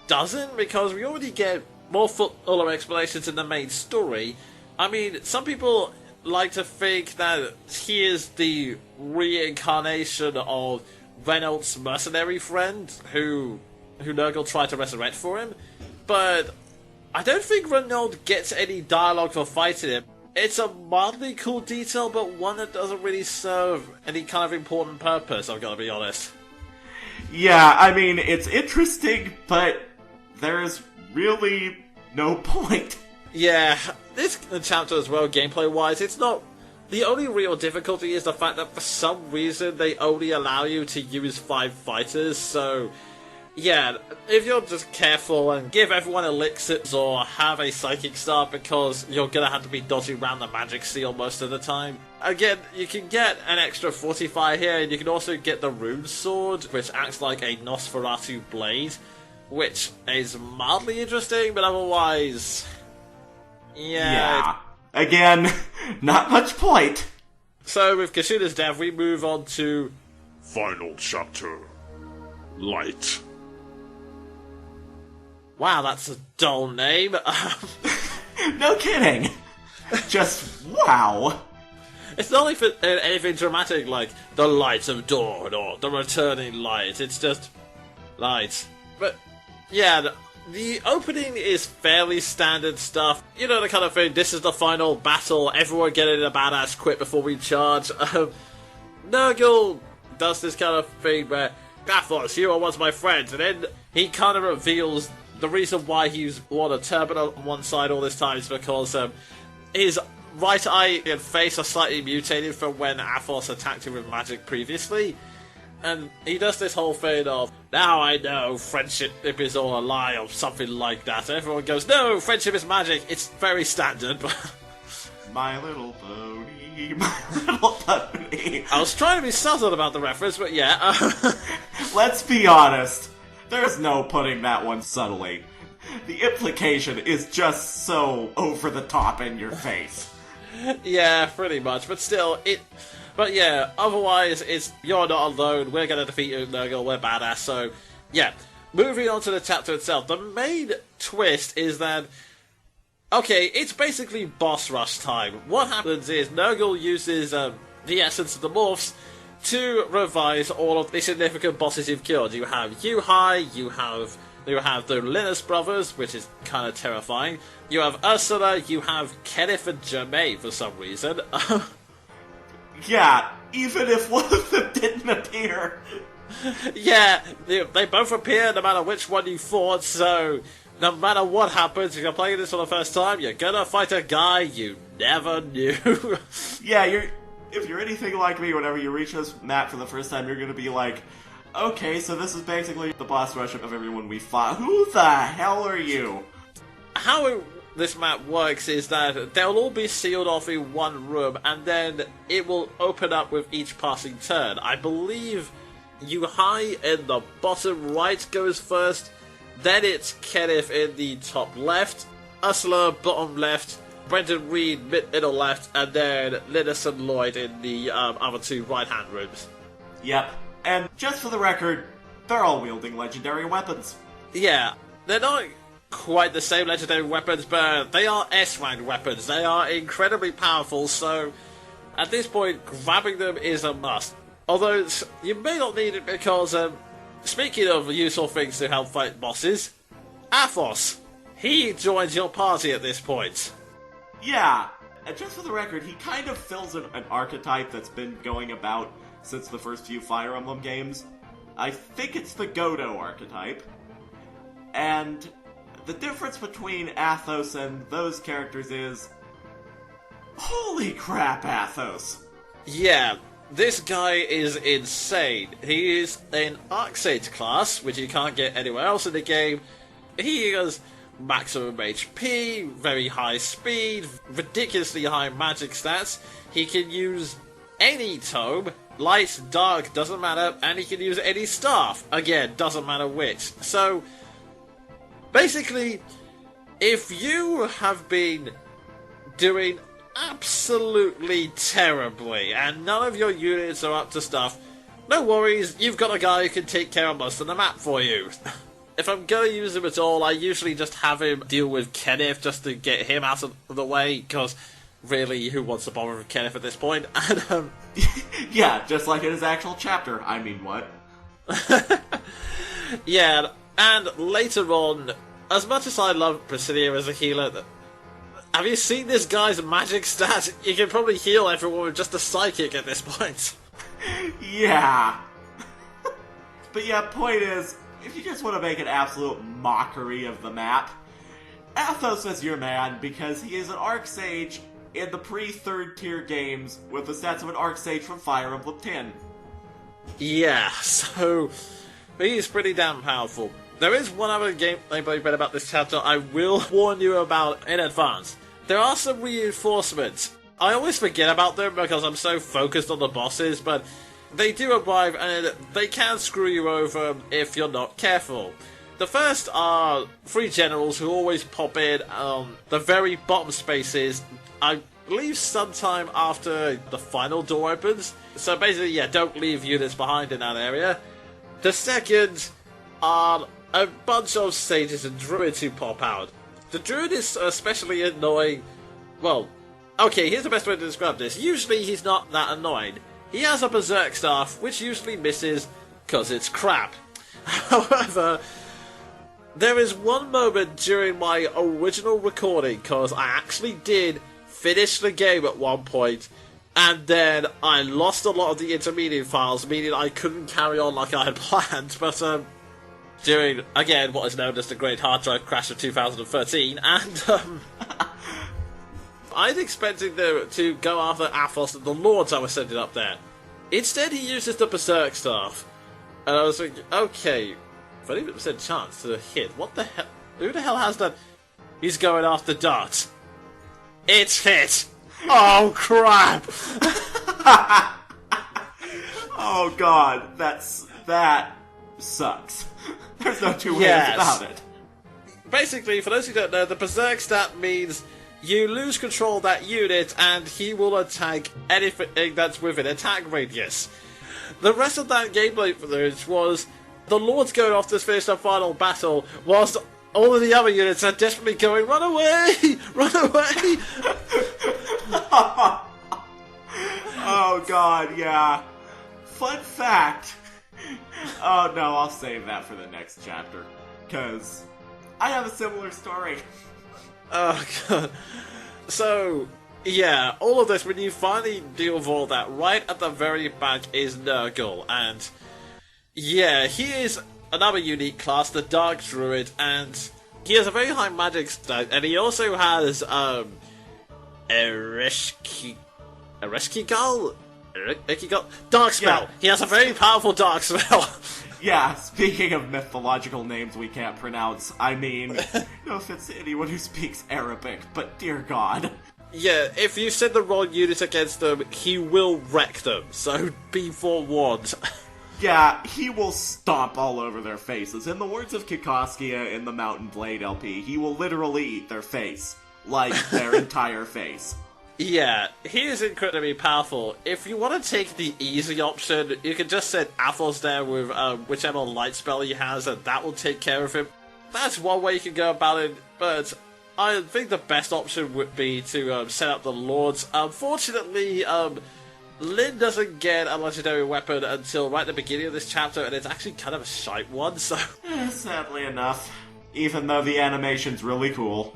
doesn't, because we already get more fuller explanations in the main story. I mean, some people like to think that he is the reincarnation of Renault's mercenary friend, who Nurgle tried to resurrect for him, but I don't think Renault gets any dialogue for fighting him. It's a mildly cool detail, but one that doesn't really serve any kind of important purpose, I've got to be honest. Yeah, I mean, it's interesting, but there's really no point. Yeah, this chapter as well, gameplay-wise, it's not... The only real difficulty is the fact that for some reason they only allow you to use 5 fighters, so... Yeah, if you're just careful and give everyone elixirs or have a psychic start, because you're gonna have to be dodging around the magic seal most of the time. Again, you can get an extra fortify here, and you can also get the rune sword, which acts like a Nosferatu blade, which is mildly interesting, but otherwise... Yeah. Again, not much point. So with Kizuna's death, we move on to... Final chapter. Light. Wow, that's a dull name. No kidding. Just wow. It's not even anything dramatic like the light of dawn or the returning light. It's just light. But yeah, the opening is fairly standard stuff. You know, the kind of thing, this is the final battle, everyone get in a badass quit before we charge. Nurgle does this kind of thing where, Athos, you are once my friend, and then he kind of reveals the reason why he's worn a turban on one side all this time is because his right eye and face are slightly mutated from when Athos attacked him with magic previously. And he does this whole thing of, now I know friendship is all a lie, or something like that. And everyone goes, no, friendship is magic. It's very standard, but... My little pony, my little pony. I was trying to be subtle about the reference, but yeah. Let's be honest. There's no putting that one subtly. The implication is just so over the top in your face. Yeah, pretty much, but still, But yeah, otherwise, it's you're not alone, we're gonna defeat you, Nurgle, we're badass, so... Yeah, moving on to the chapter itself, the main twist is that... Okay, it's basically boss rush time. What happens is, Nurgle uses the essence of the morphs to revise all of the significant bosses you've killed. You have Yuhai, you have the Linus brothers, which is kind of terrifying. You have Ursula, you have Kenneth and Jermaine for some reason. Yeah, even if one of them didn't appear. Yeah, they both appear no matter which one you fought, so... no matter what happens, if you're playing this for the first time, you're gonna fight a guy you never knew. Yeah, if you're anything like me, whenever you reach this map for the first time, you're gonna be like, okay, so this is basically the boss rush of everyone we fought. Who the hell are you? How this map works is that they'll all be sealed off in one room, and then it will open up with each passing turn. I believe Yuhai in the bottom right goes first, then it's Kenneth in the top left, Ursula bottom left, Brendan Reed middle left, and then Linus and Lloyd in the other two right-hand rooms. Yep. And just for the record, they're all wielding legendary weapons. Yeah, they're not quite the same legendary weapons, but they are S-rank weapons. They are incredibly powerful, so at this point, grabbing them is a must. Although, you may not need it because, speaking of useful things to help fight bosses, Athos, he joins your party at this point. Yeah, and just for the record, he kind of fills an archetype that's been going about since the first few Fire Emblem games. I think it's the Godo archetype. And the difference between Athos and those characters is... holy crap, Athos! Yeah, this guy is insane. He is an Arcsage class, which you can't get anywhere else in the game. He has maximum HP, very high speed, ridiculously high magic stats. He can use any tome, light, dark, doesn't matter, and he can use any staff, again, doesn't matter which. So, basically, if you have been doing absolutely terribly and none of your units are up to stuff, no worries, you've got a guy who can take care of most of the map for you. If I'm going to use him at all, I usually just have him deal with Kenneth just to get him out of the way, because really, who wants to bother with Kenneth at this point? And, yeah, just like in his actual chapter. I mean, what? Yeah, and later on, as much as I love Priscilla as a healer, have you seen this guy's magic stat? You can probably heal everyone with just a psychic at this point. Yeah. But yeah, point is, if you just want to make an absolute mockery of the map, Athos is your man because he is an Arcsage in the pre-third tier games with the stats of an Arcsage from Fire Emblem 10. Yeah, so he's pretty damn powerful. There is one other gameplay bit about this chapter I will warn you about in advance. There are some reinforcements. I always forget about them because I'm so focused on the bosses, but they do arrive and they can screw you over if you're not careful. The first are 3 generals who always pop in the very bottom spaces, I believe sometime after the final door opens. So basically, yeah, don't leave units behind in that area. The second are a bunch of sages and druids who pop out. The druid is especially annoying. Well, okay, here's the best way to describe this. Usually he's not that annoying. He has a berserk staff, which usually misses because it's crap. However, there is one moment during my original recording, because I actually did finish the game at one point, and then I lost a lot of the intermediate files, meaning I couldn't carry on like I had planned, but during, again, what is known as the Great Hard Drive Crash of 2013, and I'd expected to go after Athos and the Lords I was sending up there. Instead, he uses the Berserk Staff, and I was thinking, okay, 30% chance to hit. What the hell? Who the hell has that? He's going after darts. It's hit! Oh, crap! Oh god, that sucks. There's no two ways about it. Basically, for those who don't know, the Berserk stat means you lose control of that unit and he will attack anything that's within attack radius. The rest of that gameplay footage was the Lords going off to finish the final battle, whilst all of the other units are desperately going, run away! Run away! Oh god, yeah. Fun fact. Oh no, I'll save that for the next chapter. Because I have a similar story. Oh god. So, yeah, all of this, when you finally deal with all that, right at the very back is Nurgle, and yeah, he is another unique class, the Dark Druid, and He has a very high magic stat, and he also has, Ereshkigal? Dark spell! Yeah. He has a very powerful dark spell! Yeah, speaking of mythological names we can't pronounce, I mean, no offense to anyone who speaks Arabic, but dear God. Yeah, if you send the wrong unit against them, he will wreck them, so be forewarned. Yeah, he will stomp all over their faces. In the words of Kikoskia in the Mountain Blade LP, he will literally eat their face. Like, their entire face. Yeah, he is incredibly powerful. If you want to take the easy option, you can just send Athos there with whichever light spell he has, and that will take care of him. That's one way you can go about it, but I think the best option would be to set up the Lords. Unfortunately, Lyn doesn't get a legendary weapon until right at the beginning of this chapter, and it's actually kind of a shite one, so... Sadly enough. Even though the animation's really cool.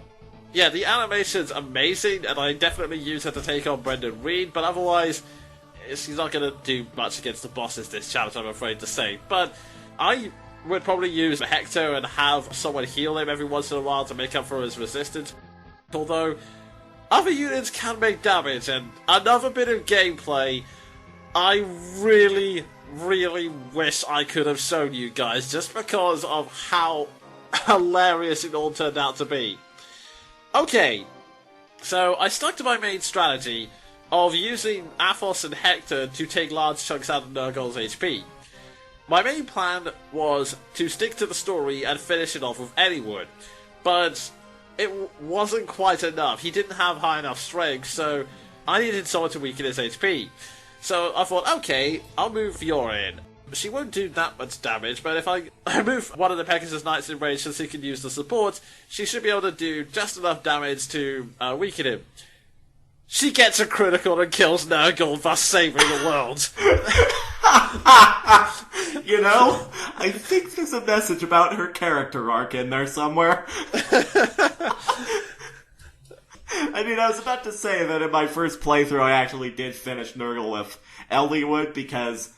Yeah, the animation's amazing, and I definitely use her to take on Brendan Reed, but otherwise, she's not going to do much against the bosses this chapter, I'm afraid to say. But I would probably use Hector and have someone heal him every once in a while to make up for his resistance. Although, other units can make damage, and another bit of gameplay I really, really wish I could have shown you guys, just because of how hilarious it all turned out to be. Okay, so I stuck to my main strategy of using Athos and Hector to take large chunks out of Nurgle's HP. My main plan was to stick to the story and finish it off with anyone, but it wasn't quite enough. He didn't have high enough strength, so I needed someone to weaken his HP. So I thought, okay, I'll move Fiora in. She won't do that much damage, but if I move one of the Pegasus Knights in range so she can use the support, she should be able to do just enough damage to weaken him. She gets a critical and kills Nurgle, thus saving the world. You know, I think there's a message about her character arc in there somewhere. I mean, I was about to say that in my first playthrough I actually did finish Nurgle with Eliwood because,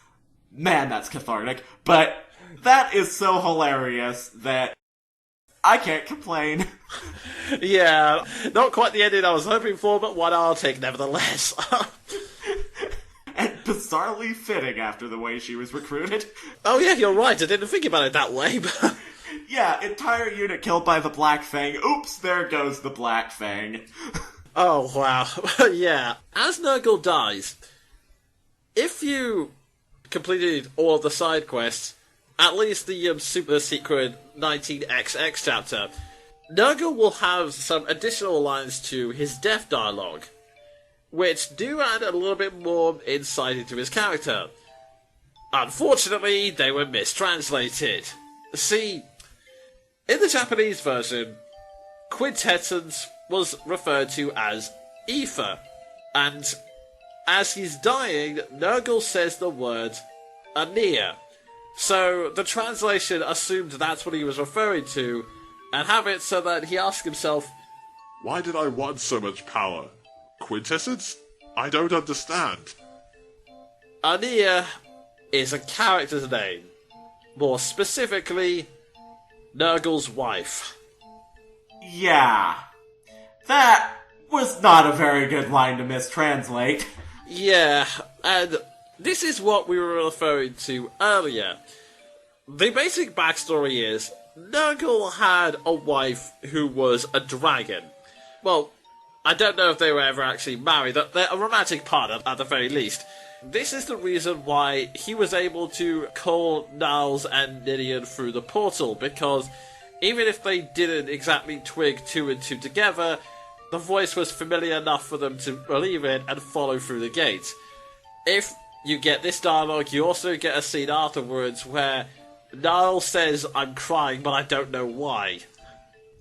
man, that's cathartic. But that is so hilarious that I can't complain. Yeah, not quite the ending I was hoping for, but one I'll take nevertheless. And bizarrely fitting after the way she was recruited. Oh yeah, you're right, I didn't think about it that way, but... Yeah, entire unit killed by the Black Fang. Oops, there goes the Black Fang. Oh, wow. Yeah. As Nurgle dies, if you completed all of the side quests, at least the super secret 19XX chapter, Nurgle will have some additional lines to his death dialogue, which do add a little bit more insight into his character. Unfortunately, they were mistranslated. See, in the Japanese version, Quintessence was referred to as ether, and as he's dying, Nurgle says the word Anea. So the translation assumed that's what he was referring to, and have it so that he asks himself, Why did I want so much power? Quintessence? I don't understand. Anea is a character's name. More specifically, Nurgle's wife. Yeah. That was not a very good line to mistranslate. Yeah, and this is what we were referring to earlier. The basic backstory is, Nurgle had a wife who was a dragon. Well, I don't know if they were ever actually married, they're a romantic partner at the very least. This is the reason why he was able to call Niles and Ninian through the portal, because even if they didn't exactly twig two and two together, the voice was familiar enough for them to believe it and follow through the gate. If you get this dialogue, you also get a scene afterwards where Niles says, I'm crying, but I don't know why.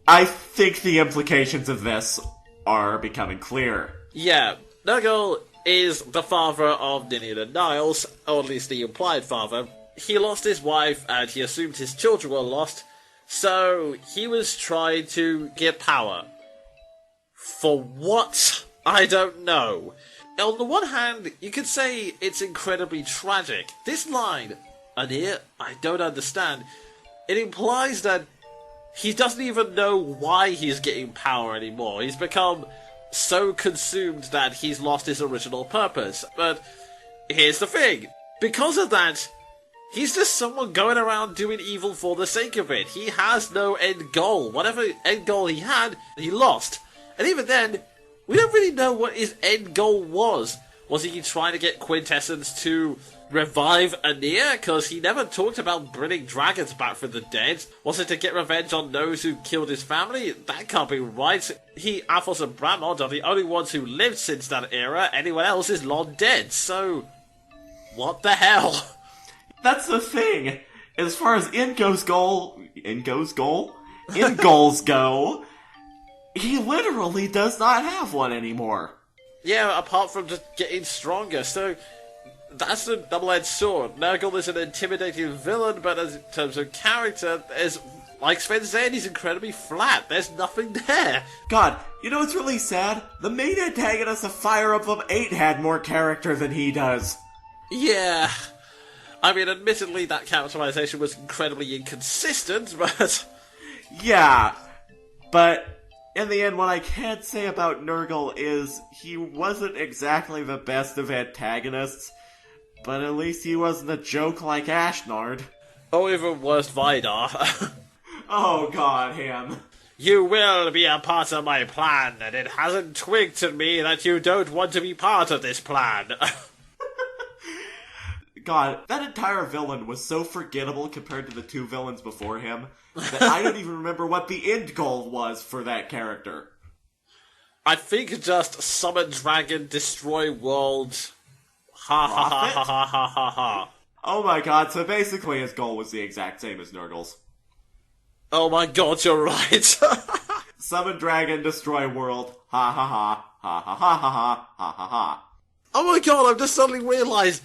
I think the implications of this are becoming clear. Yeah, Nurgle is the father of Ninian and Niles, or at least the implied father. He lost his wife, and he assumed his children were lost, so he was trying to get power. For what? I don't know. On the one hand, you could say it's incredibly tragic. This line, Anea, I don't understand, it implies that he doesn't even know why he's getting power anymore. He's become so consumed that he's lost his original purpose. But here's the thing. Because of that, he's just someone going around doing evil for the sake of it. He has no end goal. Whatever end goal he had, he lost. And even then, we don't really know what his end goal was. Was he trying to get Quintessence to revive Anir? Because he never talked about bringing dragons back from the dead. Was it to get revenge on those who killed his family? That can't be right. He, Athos, and Bramond are the only ones who lived since that era. Anyone else is long dead. So, what the hell? That's the thing. As far as end goals go, he literally does not have one anymore. Yeah, apart from just getting stronger. So, that's the double-edged sword. Nurgle is an intimidating villain, but in terms of character, like Sven said, he's incredibly flat. There's nothing there. God, you know what's really sad? The main antagonist of Fire Emblem 8 had more character than he does. Yeah. I mean, admittedly, that characterization was incredibly inconsistent, but... Yeah, but in the end, what I can say about Nurgle is he wasn't exactly the best of antagonists, but at least he wasn't a joke like Ashnard. Or even worse, Vidar. Oh god, him. You will be a part of my plan, and it hasn't twigged to me that you don't want to be part of this plan. God, that entire villain was so forgettable compared to the two villains before him that I don't even remember what the end goal was for that character. I think just summon dragon, destroy world. Ha ha ha ha ha ha ha ha. Oh my god, so basically his goal was the exact same as Nurgle's. Oh my god, you're right. Summon dragon, destroy world. Ha ha ha. Ha ha ha ha ha ha ha ha. Oh my god, I've just suddenly realised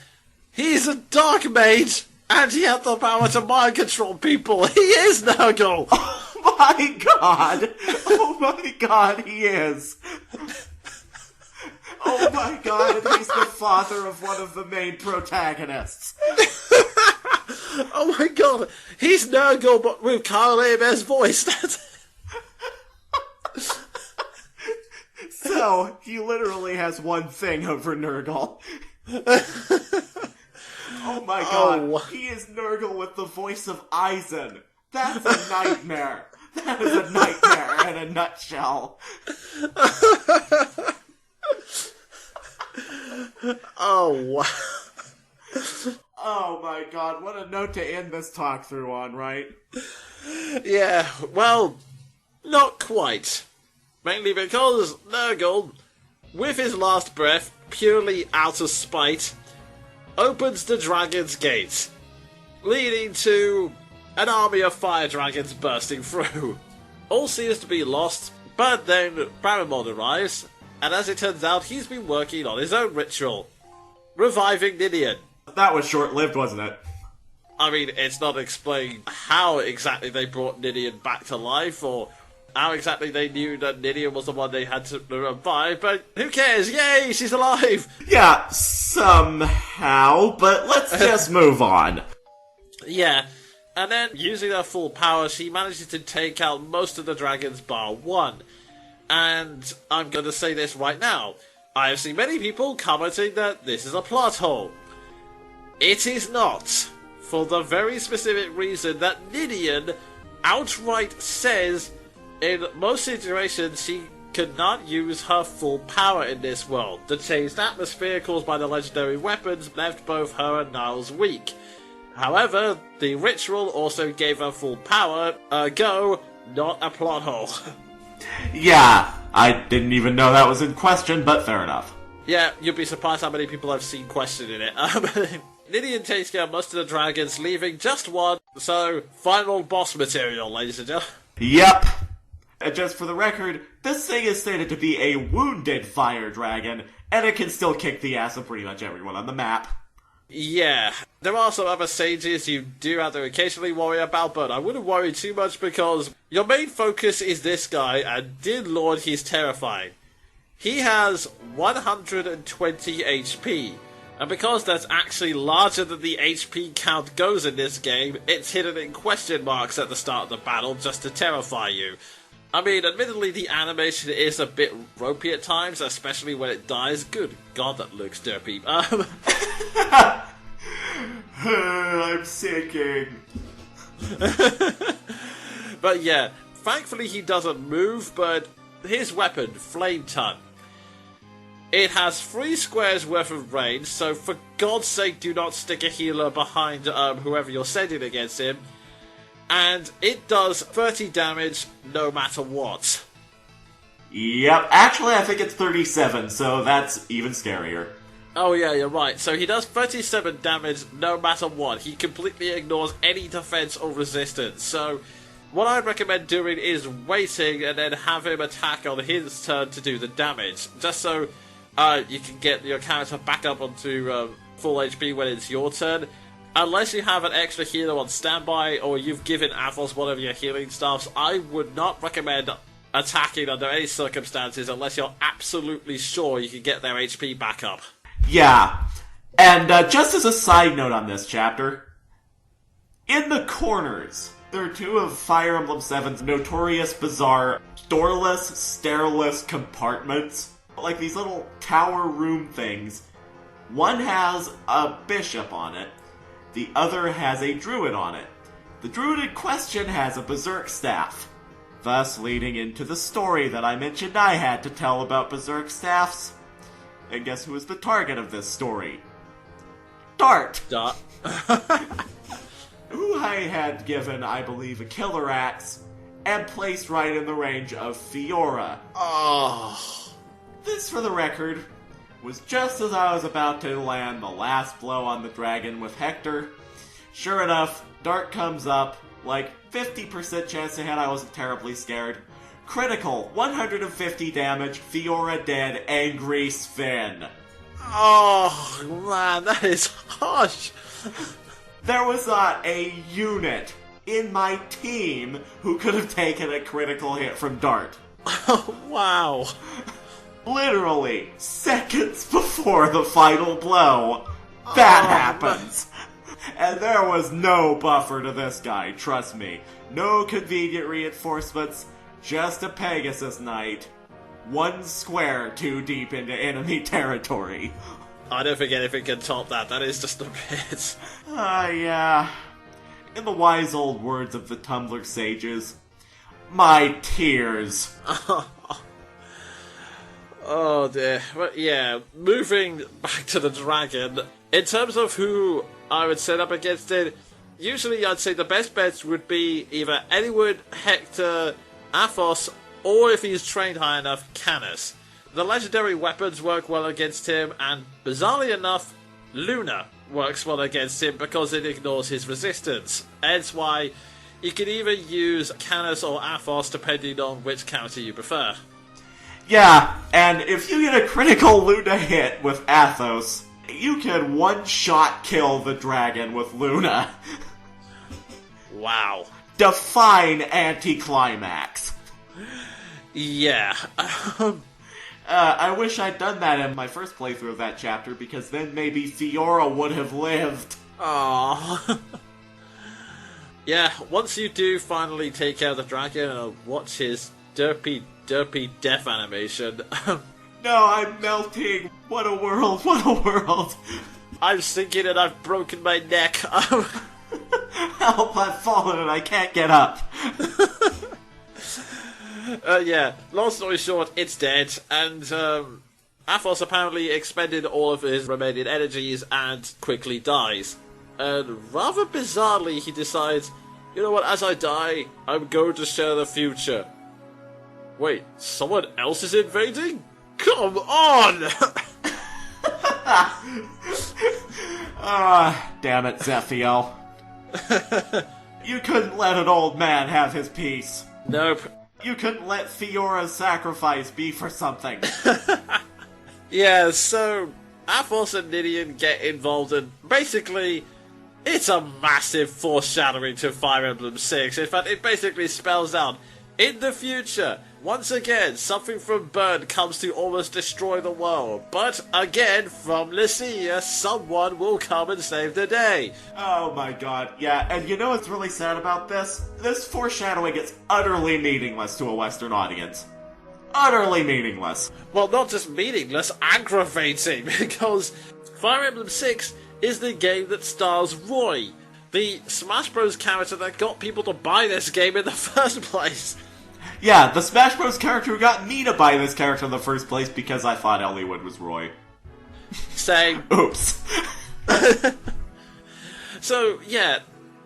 he's a dark mage, and he had the power to mind control people. He is Nurgle. Oh my god. Oh my god, he is. Oh my god, and he's the father of one of the main protagonists. Oh my god, he's Nurgle, but with Kyle Aber's voice. So, he literally has one thing over Nurgle. Oh my god, He is Nurgle with the voice of Aizen. That's a nightmare. That is a nightmare in a nutshell. Oh, wow. Oh my god, what a note to end this talk through on, right? Yeah, well, not quite. Mainly because Nurgle, with his last breath, purely out of spite, opens the dragon's gate, leading to an army of fire dragons bursting through. All seems to be lost, but then Paramount arrives, and as it turns out, he's been working on his own ritual, reviving Nidian. That was short-lived, wasn't it? I mean, it's not explained how exactly they brought Nidian back to life, or how exactly they knew that Nidian was the one they had to revive, but who cares? Yay, she's alive! Yeah, somehow, but let's just move on. Yeah, and then, using her full power, she manages to take out most of the dragons bar one. And I'm going to say this right now. I have seen many people commenting that this is a plot hole. It is not. For the very specific reason that Nidian outright says in most situations she could not use her full power in this world. The changed atmosphere caused by the legendary weapons left both her and Niles weak. However, the ritual also gave her full power, ergo, not a plot hole. Yeah, I didn't even know that was in question, but fair enough. Yeah, you'd be surprised how many people I've seen questioning it. Nidian takes care of most of the dragons, leaving just one, so final boss material, ladies and gentlemen. Yep. And just for the record, this thing is stated to be a wounded fire dragon, and it can still kick the ass of pretty much everyone on the map. Yeah, there are some other sages you do have to occasionally worry about, but I wouldn't worry too much because your main focus is this guy, and dear lord, he's terrifying. He has 120 HP, And because that's actually larger than the HP count goes in this game, it's hidden in question marks at the start of the battle just to terrify you. I mean, admittedly the animation is a bit ropey at times, especially when it dies. Good god, that looks derpy. I'm sinking. But yeah, thankfully he doesn't move, but his weapon, Flame Tongue. It has 3 squares worth of range, so for God's sake do not stick a healer behind whoever you're sending against him. And it does 30 damage no matter what. Yep, actually I think it's 37, so that's even scarier. Oh yeah, you're right. So he does 37 damage no matter what. He completely ignores any defense or resistance. So what I'd recommend doing is waiting and then have him attack on his turn to do the damage. Just so you can get your character back up onto full HP when it's your turn. Unless you have an extra healer on standby or you've given Athos one of your healing staffs, I would not recommend attacking under any circumstances unless you're absolutely sure you can get their HP back up. Yeah, and just as a side note on this chapter, in the corners, there are 2 of Fire Emblem 7's notorious bizarre doorless, stairless compartments. Like these little tower room things. One has a bishop on it, the other has a druid on it. The druid in question has a berserk staff, thus leading into the story that I mentioned I had to tell about berserk staffs. And guess who is the target of this story? Dart! Who I had given, I believe, a killer axe, and placed right in the range of Fiora. Oh. This, for the record, was just as I was about to land the last blow on the dragon with Hector. Sure enough, Dart comes up, like 50% chance ahead, I wasn't terribly scared. Critical, 150 damage, Fiora dead, angry Sven. Oh, man, that is harsh. There was not a unit in my team who could have taken a critical hit from Dart. Oh, wow. Literally, seconds before the final blow, that happens. And there was no buffer to this guy, trust me. No convenient reinforcements, just a Pegasus Knight. 1 square too deep into enemy territory. I don't think anything can top that. That is just a bit. Yeah. In the wise old words of the Tumblr sages, my tears. Oh dear. But yeah, moving back to the dragon, in terms of who I would set up against it, usually I'd say the best bets would be either Eliwood, Hector, Athos, or if he's trained high enough, Canis. The legendary weapons work well against him, and bizarrely enough, Luna works well against him because it ignores his resistance. Hence why you can either use Canis or Athos depending on which character you prefer. Yeah, and if you get a critical Luna hit with Athos, you can one-shot kill the dragon with Luna. Wow. Define anticlimax. Yeah. I wish I'd done that in my first playthrough of that chapter, because then maybe Fiora would have lived. Aww. Yeah, once you do finally take out the dragon and watch his derpy death animation. No, I'm melting. What a world, what a world. I'm sinking and I've broken my neck. Help, I've fallen and I can't get up. Yeah, long story short, it's dead, and Athos apparently expended all of his remaining energies and quickly dies. And rather bizarrely, he decides, you know what, as I die, I'm going to share the future. Wait, someone else is invading? Come on! Damn it, Zephiel. You couldn't let an old man have his peace. Nope. You couldn't let Fiora's sacrifice be for something. Yeah, so Athos and Nidian get involved, and basically, it's a massive foreshadowing to Fire Emblem 6. In fact, it basically spells out, in the future, Once again, something from Bern comes to almost destroy the world. But again, from Lycia, someone will come and save the day. Oh my god, yeah, and you know what's really sad about this? This foreshadowing is utterly meaningless to a Western audience. Utterly meaningless. Well, not just meaningless, aggravating, because Fire Emblem 6 is the game that stars Roy, the Smash Bros. Character that got people to buy this game in the first place. Yeah, the Smash Bros. Character who got me to buy this character in the first place because I thought Elliewood was Roy. Same. Oops. So, yeah,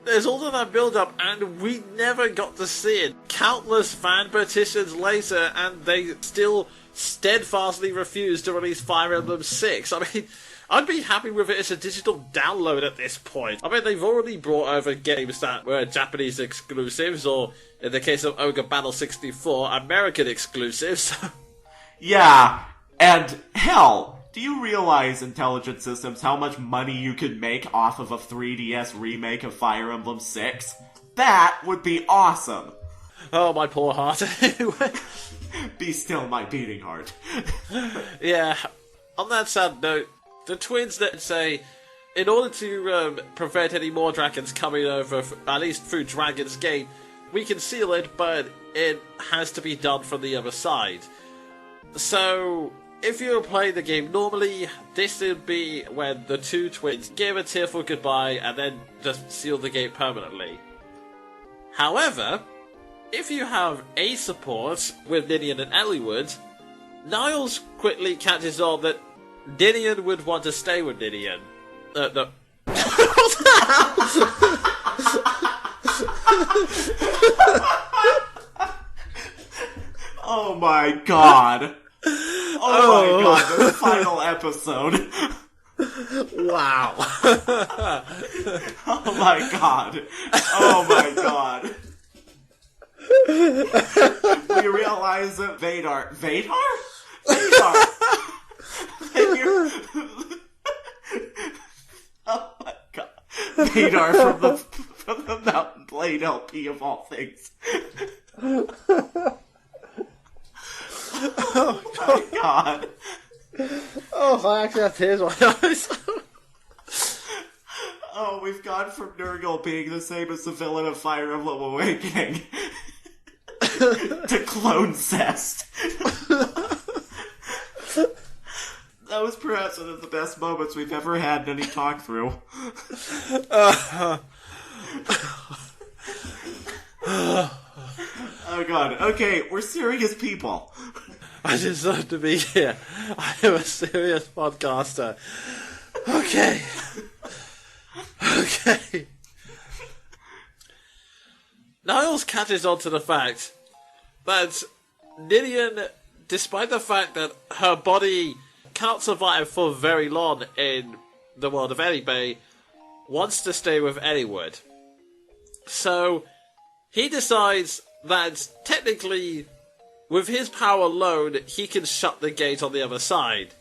there's all of that build-up, and we never got to see it. Countless fan petitions later, and they still steadfastly refuse to release Fire Emblem 6. I mean, I'd be happy with it as a digital download at this point. I mean, they've already brought over games that were Japanese exclusives, or, in the case of Ogre Battle 64, American exclusives. Yeah, and hell, do you realize, Intelligent Systems, how much money you could make off of a 3DS remake of Fire Emblem 6? That would be awesome! Oh, my poor heart. Be still my beating heart. Yeah, on that sad note, the twins that say, in order to prevent any more dragons coming over, at least through Dragon's Gate, we can seal it, but it has to be done from the other side. So, if you were playing the game normally, this would be when the two twins give a tearful goodbye and then just seal the gate permanently. However, if you have a support with Ninian and Elliewood, Niles quickly catches on that Ninian would want to stay with Ninian. No. Oh my god. Oh my god, the final episode. Wow. Oh my god. Oh my god. We realize that Vadar... Vadar? Vadar! Oh my god. Vadar from the Mountain Blade LP of all things. Oh my god. Oh, I actually have tears in my eyes. Oh, we've gone from Nurgle being the same as the villain of Fire Emblem Awakening to Clone Cest. That was perhaps one of the best moments we've ever had in any talk-through. Oh god, okay, we're serious people. I deserve to be here. I am a serious podcaster. Okay. Okay. Niles catches on to the fact that Ninian, despite the fact that her body cannot survive for very long in the world of Ellie, wants to stay with Elliewood. So, he decides that technically, with his power alone, he can shut the gate on the other side.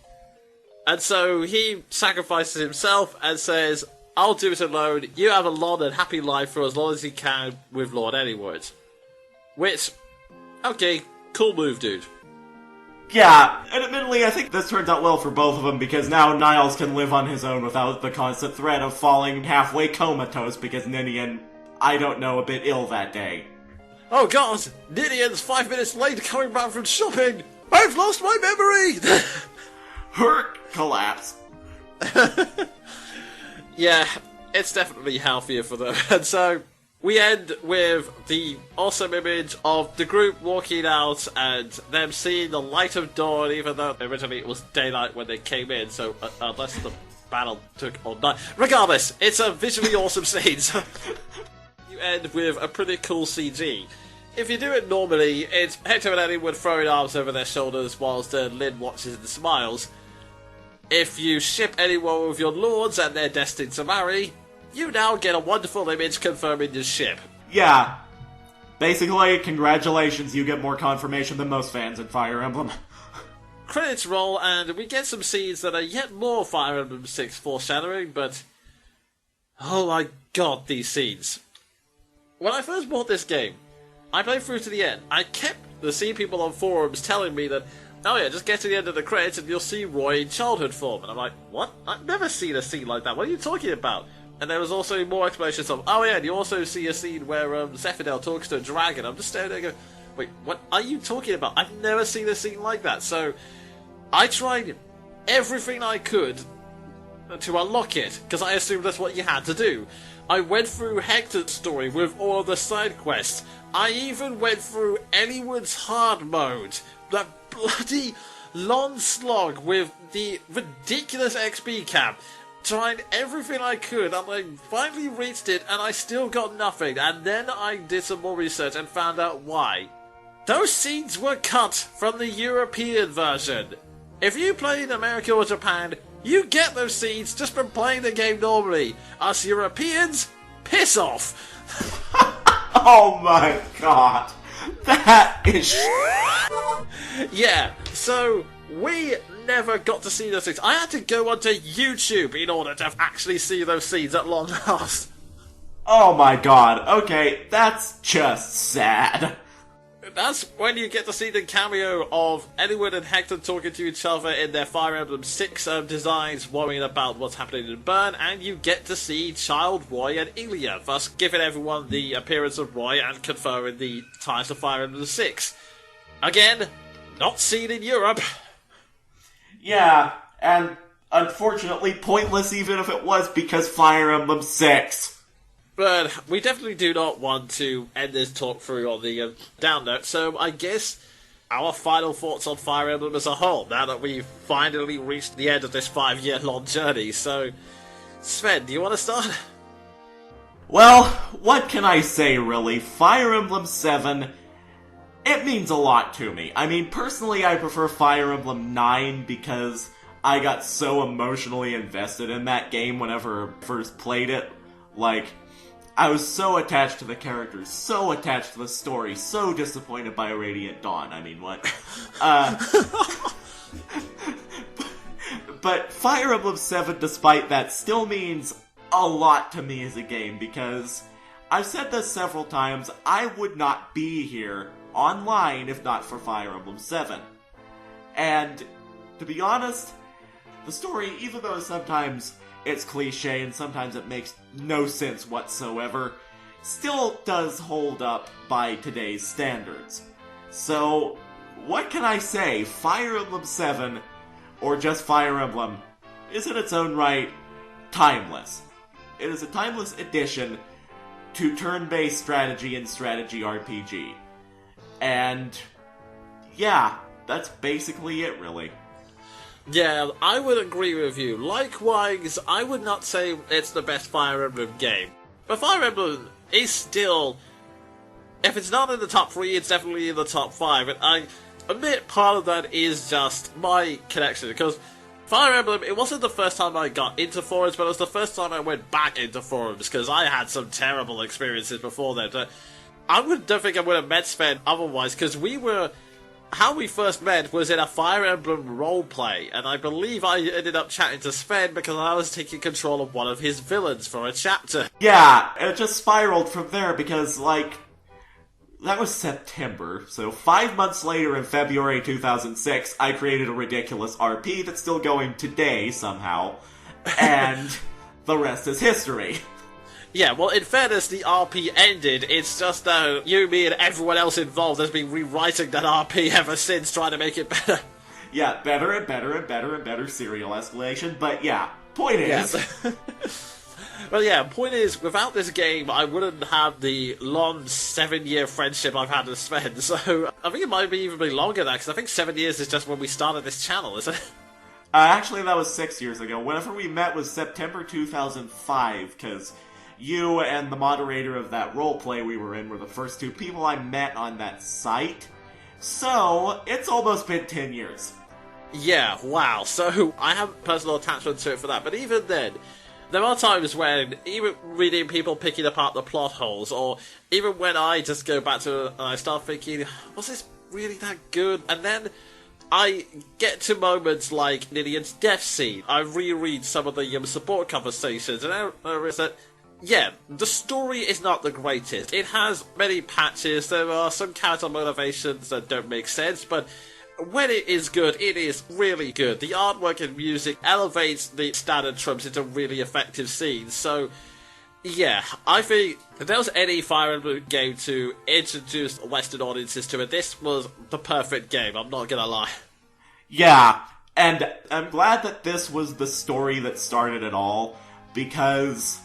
And so he sacrifices himself and says, I'll do it alone, you have a long and happy life for as long as you can with Lord Elliewood. Which, okay, cool move, dude. Yeah, and admittedly, I think this turns out well for both of them, because now Niles can live on his own without the constant threat of falling halfway comatose because Ninian, I don't know, a bit ill that day. Oh god, Ninian's 5 minutes late coming back from shopping! I've lost my memory! Herc collapse. Yeah, it's definitely healthier for them. And so, we end with the awesome image of the group walking out and them seeing the light of dawn, even though originally it was daylight when they came in, so unless the battle took all night. Regardless, it's a visually awesome scene. So you end with a pretty cool CG. If you do it normally, it's Hector and Elliewood throwing arms over their shoulders whilst Lynn watches and smiles. If you ship anyone with your lords and they're destined to marry, you now get a wonderful image confirming your ship. Yeah. Basically, congratulations, you get more confirmation than most fans in Fire Emblem. Credits roll, and we get some scenes that are yet more Fire Emblem 6 foreshadowing, but oh my god, these scenes. When I first bought this game, I played through to the end. I kept to see people on forums telling me that, oh yeah, just get to the end of the credits and you'll see Roy in childhood form. And I'm like, what? I've never seen a scene like that. What are you talking about? And there was also more explanations of, oh yeah, and you also see a scene where Zephadel talks to a dragon. I'm just standing there and go, wait, what are you talking about? I've never seen a scene like that. So I tried everything I could to unlock it, because I assumed that's what you had to do. I went through Hectors Story with all of the side quests. I even went through Anyone's hard mode, that bloody long slog with the ridiculous XP cap. Tried everything I could, and I finally reached it, and I still got nothing. And then I did some more research and found out why. Those scenes were cut from the European version. If you play in America or Japan, you get those scenes just from playing the game normally. Us Europeans, piss off. Oh my god. That is Yeah, so we never got to see those things. I had to go onto YouTube in order to actually see those scenes at long last. Oh my god, okay, that's just sad. That's when you get to see the cameo of Edward and Hector talking to each other in their Fire Emblem 6 designs, worrying about what's happening in Bern, and you get to see Child Roy and Ilya, thus giving everyone the appearance of Roy and conferring the ties of Fire Emblem 6. Again, not seen in Europe. Yeah, and unfortunately pointless even if it was because Fire Emblem 6. But we definitely do not want to end this talk through on the down note, so I guess our final thoughts on Fire Emblem as a whole, now that we've finally reached the end of this 5-year-long journey. So, Sven, do you want to start? Well, what can I say really? Fire Emblem 7, it means a lot to me. I mean, personally I prefer Fire Emblem 9 because I got so emotionally invested in that game whenever I first played it. Like, I was so attached to the characters, so attached to the story, so disappointed by Radiant Dawn. I mean, what? But Fire Emblem 7, despite that, still means a lot to me as a game, because I've said this several times, I would not be here online if not for Fire Emblem 7. And, to be honest, the story, even though sometimes it's cliche and sometimes it makes no sense whatsoever, still does hold up by today's standards. So, what can I say? Fire Emblem 7, or just Fire Emblem, is in its own right timeless. It is a timeless addition to turn-based strategy and strategy RPG. And, yeah, that's basically it, really. Yeah, I would agree with you. Likewise, I would not say it's the best Fire Emblem game. But Fire Emblem is still, if it's not in the top 3, it's definitely in the top 5. And I admit part of that is just my connection, because Fire Emblem, it wasn't the first time I got into forums, but it was the first time I went back into forums, because I had some terrible experiences before then. But don't think I would have met Sven otherwise, because how we first met was in a Fire Emblem roleplay, and I believe I ended up chatting to Sven because I was taking control of one of his villains for a chapter. Yeah, it just spiraled from there because, like, that was September, so 5 months later in February 2006, I created a ridiculous RP that's still going today, somehow, and the rest is history. Yeah, well, in fairness, the RP ended. It's just that you, me, and everyone else involved has been rewriting that RP ever since, trying to make it better. Yeah, better and better and better and better serial escalation, but yeah, point is... Yeah. Well, yeah, point is, without this game, I wouldn't have the long 7-year friendship I've had with Sven, so I think it might even be longer than that, because I think 7 years is just when we started this channel, isn't it? Actually, that was 6 years ago. Whenever we met was September 2005, because you and the moderator of that roleplay we were in were the first 2 people I met on that site. So, it's almost been 10 years. Yeah, wow. So, I have personal attachment to it for that. But even then, there are times when, even reading people picking apart the plot holes, or even when I just go back to it and I start thinking, was this really that good? And then I get to moments like Ninian's death scene. I reread some of the support conversations, and I realize that yeah, the story is not the greatest. It has many patches, there are some character motivations that don't make sense, but when it is good, it is really good. The artwork and music elevates the standard tropes into really effective scenes, so yeah, I think if there was any Fire Emblem game to introduce Western audiences to it, this was the perfect game, I'm not gonna lie. Yeah, and I'm glad that this was the story that started it all, because,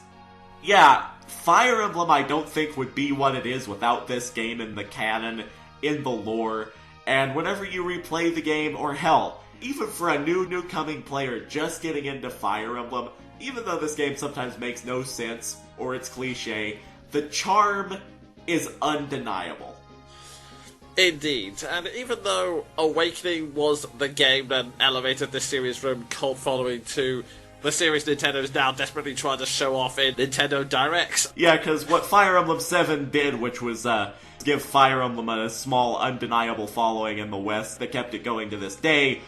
yeah, Fire Emblem I don't think would be what it is without this game in the canon, in the lore, and whenever you replay the game, or hell, even for a new coming player just getting into Fire Emblem, even though this game sometimes makes no sense, or it's cliche, the charm is undeniable. Indeed, and even though Awakening was the game that elevated the series from cult following to the series Nintendo is now desperately trying to show off in Nintendo Directs. Yeah, because what Fire Emblem 7 did, which was give Fire Emblem a small, undeniable following in the West that kept it going to this day,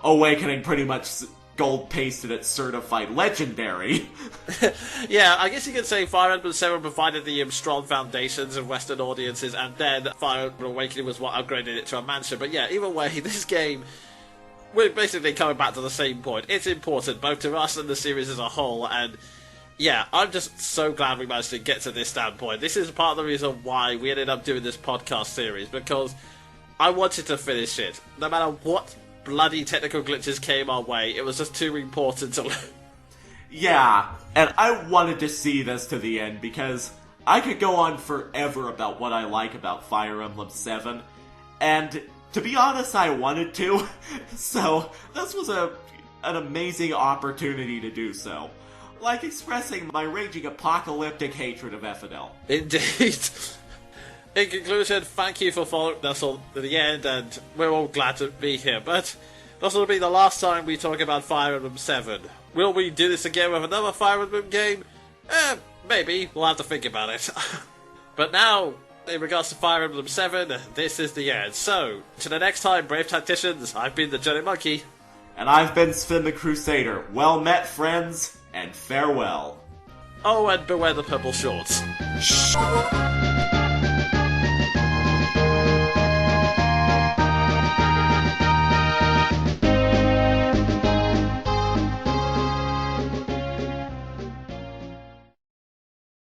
Awakening pretty much gold-pasted it certified legendary. Yeah, I guess you could say Fire Emblem 7 provided the strong foundations of Western audiences, and then Fire Emblem Awakening was what upgraded it to a mansion. But yeah, either way, this game, we're basically coming back to the same point. It's important, both to us and the series as a whole, and yeah, I'm just so glad we managed to get to this standpoint. This is part of the reason why we ended up doing this podcast series, because I wanted to finish it. No matter what bloody technical glitches came our way, it was just too important to... Yeah, and I wanted to see this to the end, because I could go on forever about what I like about Fire Emblem 7, and to be honest, I wanted to, so this was an amazing opportunity to do so. Like expressing my raging apocalyptic hatred of FNL. Indeed. In conclusion, thank you for following us all to the end, and we're all glad to be here. But this will be the last time we talk about Fire Emblem 7. Will we do this again with another Fire Emblem game? Maybe. We'll have to think about it. But now, in regards to Fire Emblem 7, this is the end. So, to the next time, brave tacticians, I've been the Jonin Monkey. And I've been Sven the Crusader. Well met, friends, and farewell. Oh, and beware the purple shorts. Shh.